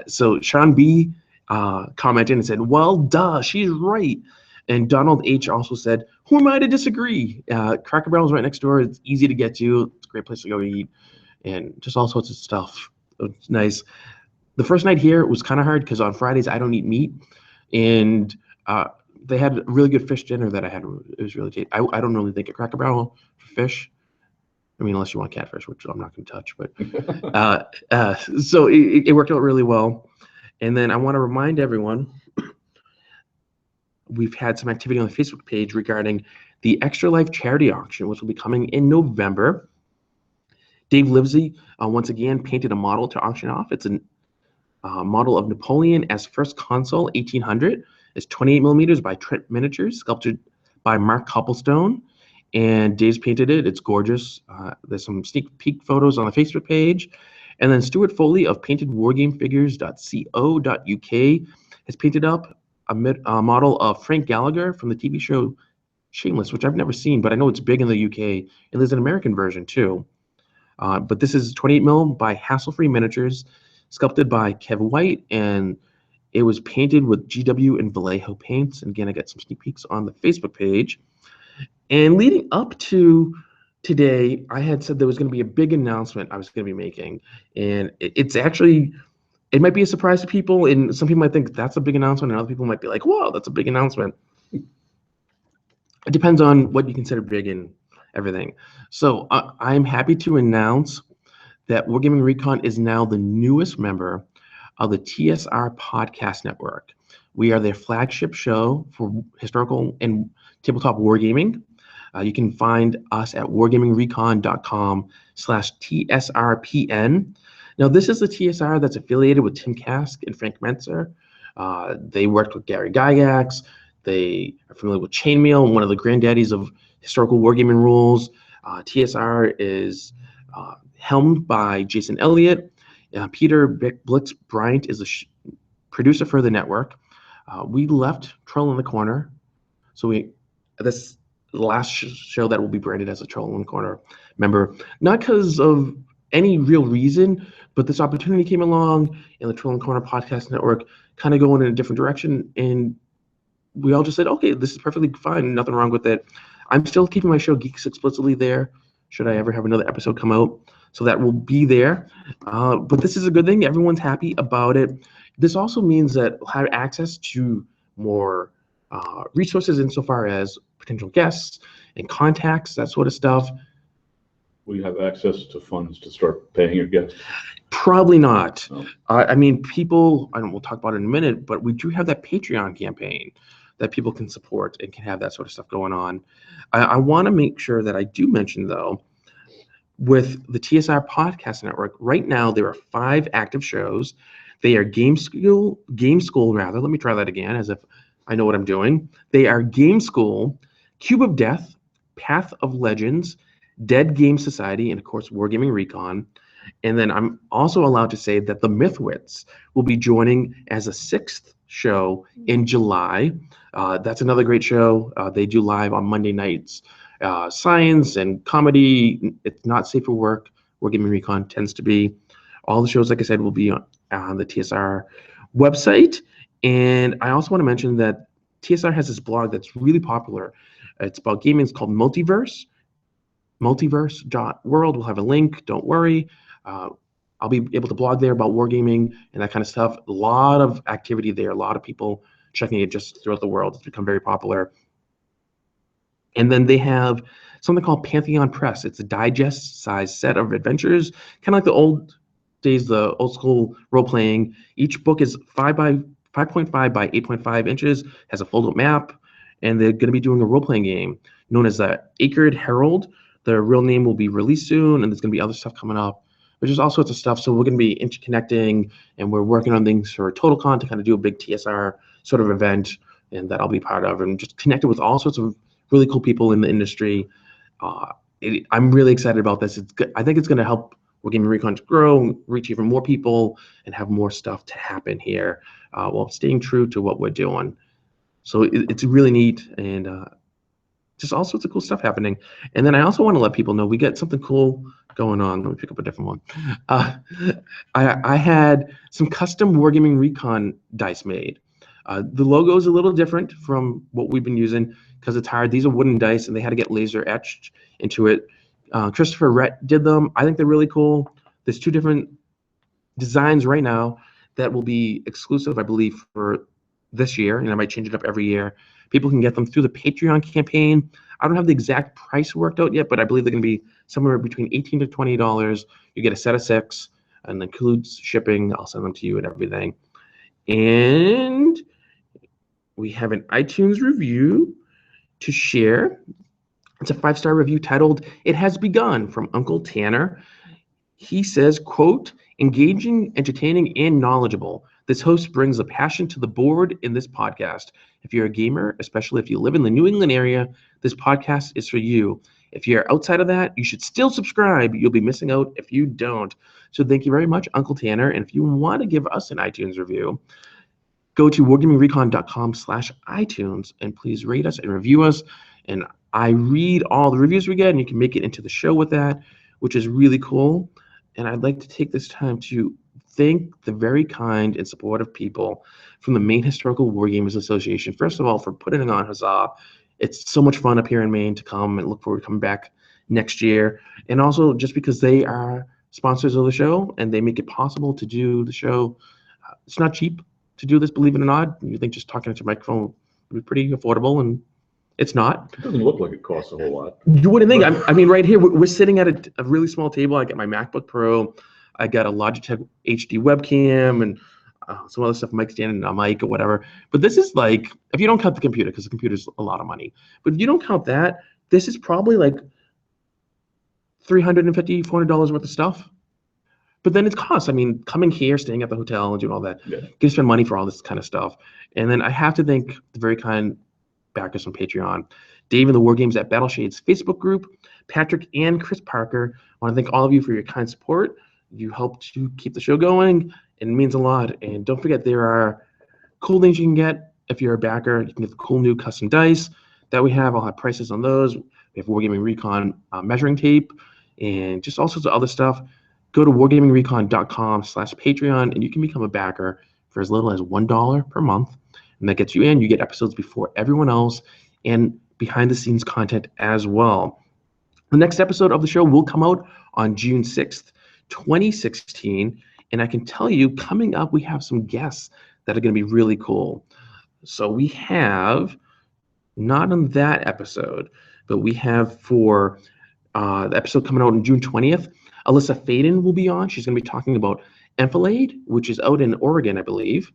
So Sean B commented and said, "Well, duh, she's right." And Donald H also said, "Who am I to disagree? Cracker Barrel's right next door. It's easy to get to. It's a great place to go eat, and just all sorts of stuff. It's nice." The first night here was kind of hard because on Fridays I don't eat meat, and they had a really good fish dinner that I had. It was really tasty. I don't really think a Cracker Barrel for fish. I mean, unless you want catfish, which I'm not going to touch. But so it worked out really well. And then I want to remind everyone, we've had some activity on the Facebook page regarding the Extra Life charity auction, which will be coming in November. Dave Livesey, once again, painted a model to auction off. It's a model of Napoleon as first consul, 1800. It's 28 millimeters by Trent Miniatures, sculptured by Mark Copplestone. And Dave's painted it. It's gorgeous. There's some sneak peek photos on the Facebook page. And then Stuart Foley of paintedwargamefigures.co.uk has painted up a model of Frank Gallagher from the TV show Shameless, which I've never seen, but I know it's big in the UK. And there's an American version too. But this is 28 mil by Hassle-Free Miniatures, sculpted by Kev White, and it was painted with GW and Vallejo paints. And again, I got some sneak peeks on the Facebook page. And leading up to today, I had said there was going to be a big announcement I was going to be making. And it's actually, it might be a surprise to people, and some people might think that's a big announcement, and other people might be like, whoa, that's a big announcement. It depends on what you consider big and everything. So I'm happy to announce that Wargaming Recon is now the newest member of the TSR Podcast Network. We are their flagship show for historical and tabletop wargaming. You can find us at wargamingrecon.com/TSRPN. Now, this is the TSR that's affiliated with Tim Kask and Frank Mentzer. They worked with Gary Gygax. They are familiar with Chainmail, one of the granddaddies of historical wargaming rules. TSR is helmed by Jason Elliott. Peter Blitz Bryant is the producer for the network. We left Troll in the Corner. So this last show that will be branded as a Troll in the Corner member, not because of any real reason, but this opportunity came along, and the Troll in the Corner podcast network kind of going in a different direction, and we all just said, okay, this is perfectly fine, nothing wrong with it. I'm still keeping my show Geeks Explicitly there, should I ever have another episode come out, so that will be there. But this is a good thing. Everyone's happy about it. This also means that we'll have access to more resources insofar as potential guests and contacts, that sort of stuff. Will you have access to funds to start paying your guests? Probably not. No. I mean, people, we'll talk about it in a minute, but we do have that Patreon campaign that people can support and can have that sort of stuff going on. I want to make sure that I do mention, though, with the TSR Podcast Network, right now there are 5 active shows. They are Game School, let me try that again as if I know what I'm doing. They are Game School, Cube of Death, Path of Legends, Dead Game Society, and of course Wargaming Recon. And then I'm also allowed to say that the Mythwits will be joining as a 6th show in July. That's another great show. They do live on Monday nights. Science and comedy. It's not safe for work. Wargaming Recon tends to be. All the shows, like I said, will be on the TSR website. And I also want to mention that TSR has this blog that's really popular. It's about gaming. It's called Multiverse. Multiverse.world. We'll have a link. Don't worry. I'll be able to blog there about wargaming and that kind of stuff. A lot of activity there. A lot of people checking it just throughout the world. It's become very popular. And then they have something called Pantheon Press. It's a digest-sized set of adventures, kind of like the old days, the old school role-playing. Each book is 5.5 by 8.5 inches, has a fold-up map, and they're going to be doing a role-playing game known as the Acred Herald. The real name will be released soon, and there's going to be other stuff coming up. There's just all sorts of stuff. So we're going to be interconnecting, and we're working on things for TotalCon to kind of do a big TSR sort of event, and that I'll be part of, and just connected with all sorts of really cool people in the industry. I'm really excited about this. I think it's going to help Wargaming Recon to grow, reach even more people, and have more stuff to happen here while staying true to what we're doing. So it's really neat, and just all sorts of cool stuff happening. And then I also want to let people know we got something cool going on. Let me pick up a different one. I had some custom Wargaming Recon dice made. The logo is a little different from what we've been using because it's hard. These are wooden dice, and they had to get laser etched into it. Christopher Rhett did them. I think they're really cool. There's 2 different designs right now that will be exclusive, I believe, for this year, and I might change it up every year. People can get them through the Patreon campaign. I don't have the exact price worked out yet, but I believe they're going to be somewhere between $18 to $20. You get a set of 6, and includes shipping. I'll send them to you and everything. And we have an iTunes review to share. It's a 5-star review titled, "It Has Begun," from Uncle Tanner. He says, quote, "Engaging, entertaining, and knowledgeable. This host brings a passion to the board in this podcast. If you're a gamer, especially if you live in the New England area, this podcast is for you. If you're outside of that, you should still subscribe. You'll be missing out if you don't." So thank you very much, Uncle Tanner. And if you want to give us an iTunes review, go to wargamingrecon.com/iTunes and please rate us and review us. And I read all the reviews we get, and you can make it into the show with that, which is really cool. And I'd like to take this time to thank the very kind and supportive people from the Maine Historical Wargamers Association. First of all, for putting on Huzzah. It's so much fun up here in Maine to come, and look forward to coming back next year. And also just because they are sponsors of the show and they make it possible to do the show. It's not cheap to do this, believe it or not. You think just talking into a microphone would be pretty affordable, and it's not. It doesn't look like it costs a whole lot. You wouldn't think. I mean, right here, we're sitting at a really small table. I got my MacBook Pro. I got a Logitech HD webcam and some other stuff, mic stand and a mic or whatever. But this is like, if you don't count the computer, because the computer's a lot of money. But if you don't count that, this is probably like $350, $400 worth of stuff. But then it's cost. I mean, coming here, staying at the hotel and doing all that, you can spend money for all this kind of stuff. And then I have to thank the very kind backers on Patreon. Dave and the War Games at Battleshades Facebook group, Patrick and Chris Parker. I want to thank all of you for your kind support. You help to keep the show going, and it means a lot. And don't forget, there are cool things you can get if you're a backer. You can get the cool new custom dice that we have. I'll have prices on those. We have Wargaming Recon measuring tape and just all sorts of other stuff. Go to wargamingrecon.com/Patreon, and you can become a backer for as little as $1 per month. And that gets you in. You get episodes before everyone else and behind-the-scenes content as well. The next episode of the show will come out on June 6th, 2016. And I can tell you, coming up, we have some guests that are going to be really cool. So we have, not on that episode, but we have for the episode coming out on June 20th, Alyssa Faden will be on. She's going to be talking about Enfilade, which is out in Oregon, I believe,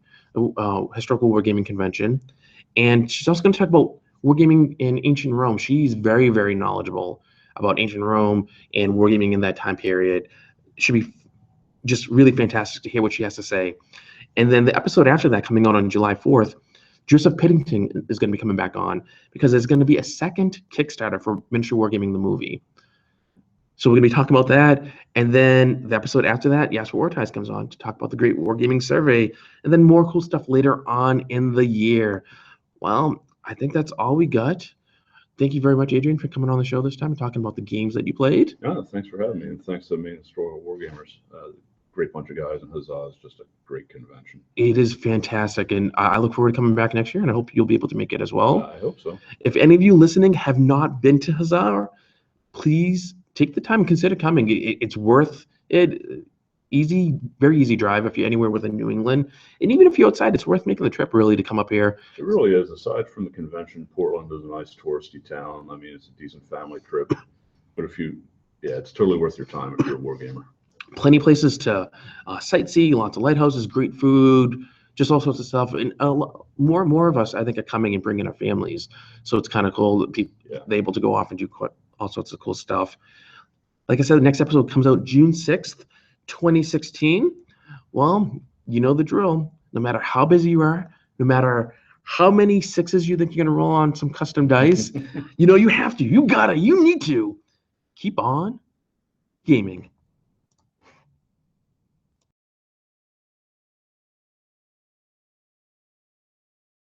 Historical Wargaming Convention. And she's also going to talk about wargaming in ancient Rome. She's very, very knowledgeable about ancient Rome and wargaming in that time period. It should be just really fantastic to hear what she has to say. And then the episode after that, coming out on July 4th, Joseph Piddington is going to be coming back on because there's going to be a second Kickstarter for Miniature Wargaming the movie. So we're going to be talking about that. And then the episode after that, Jasper Ortiz comes on to talk about the Great Wargaming Survey, and then more cool stuff later on in the year. Well, I think that's all we got. Thank you very much, Adrian, for coming on the show this time and talking about the games that you played. Yeah, thanks for having me, and thanks to Maine Historical Wargamers. Great bunch of guys, and Huzzah is just a great convention. It is fantastic, and I look forward to coming back next year, and I hope you'll be able to make it as well. I hope so. If any of you listening have not been to Huzzah, please take the time and consider coming. It's worth it. Easy, very easy drive if you're anywhere within New England. And even if you're outside, it's worth making the trip really to come up here. It really is. Aside from the convention, Portland is a nice touristy town. I mean, it's a decent family trip. But it's totally worth your time if you're a wargamer. Plenty of places to sightsee, lots of lighthouses, great food, just all sorts of stuff. And more and more of us, I think, are coming and bringing our families. So it's kind of cool that people they're able to go off and do all sorts of cool stuff. Like I said, the next episode comes out June 6th, 2016, well, you know the drill. No matter how busy you are, no matter how many sixes you think you're going to roll on some custom dice, you know you have to, you need to keep on gaming.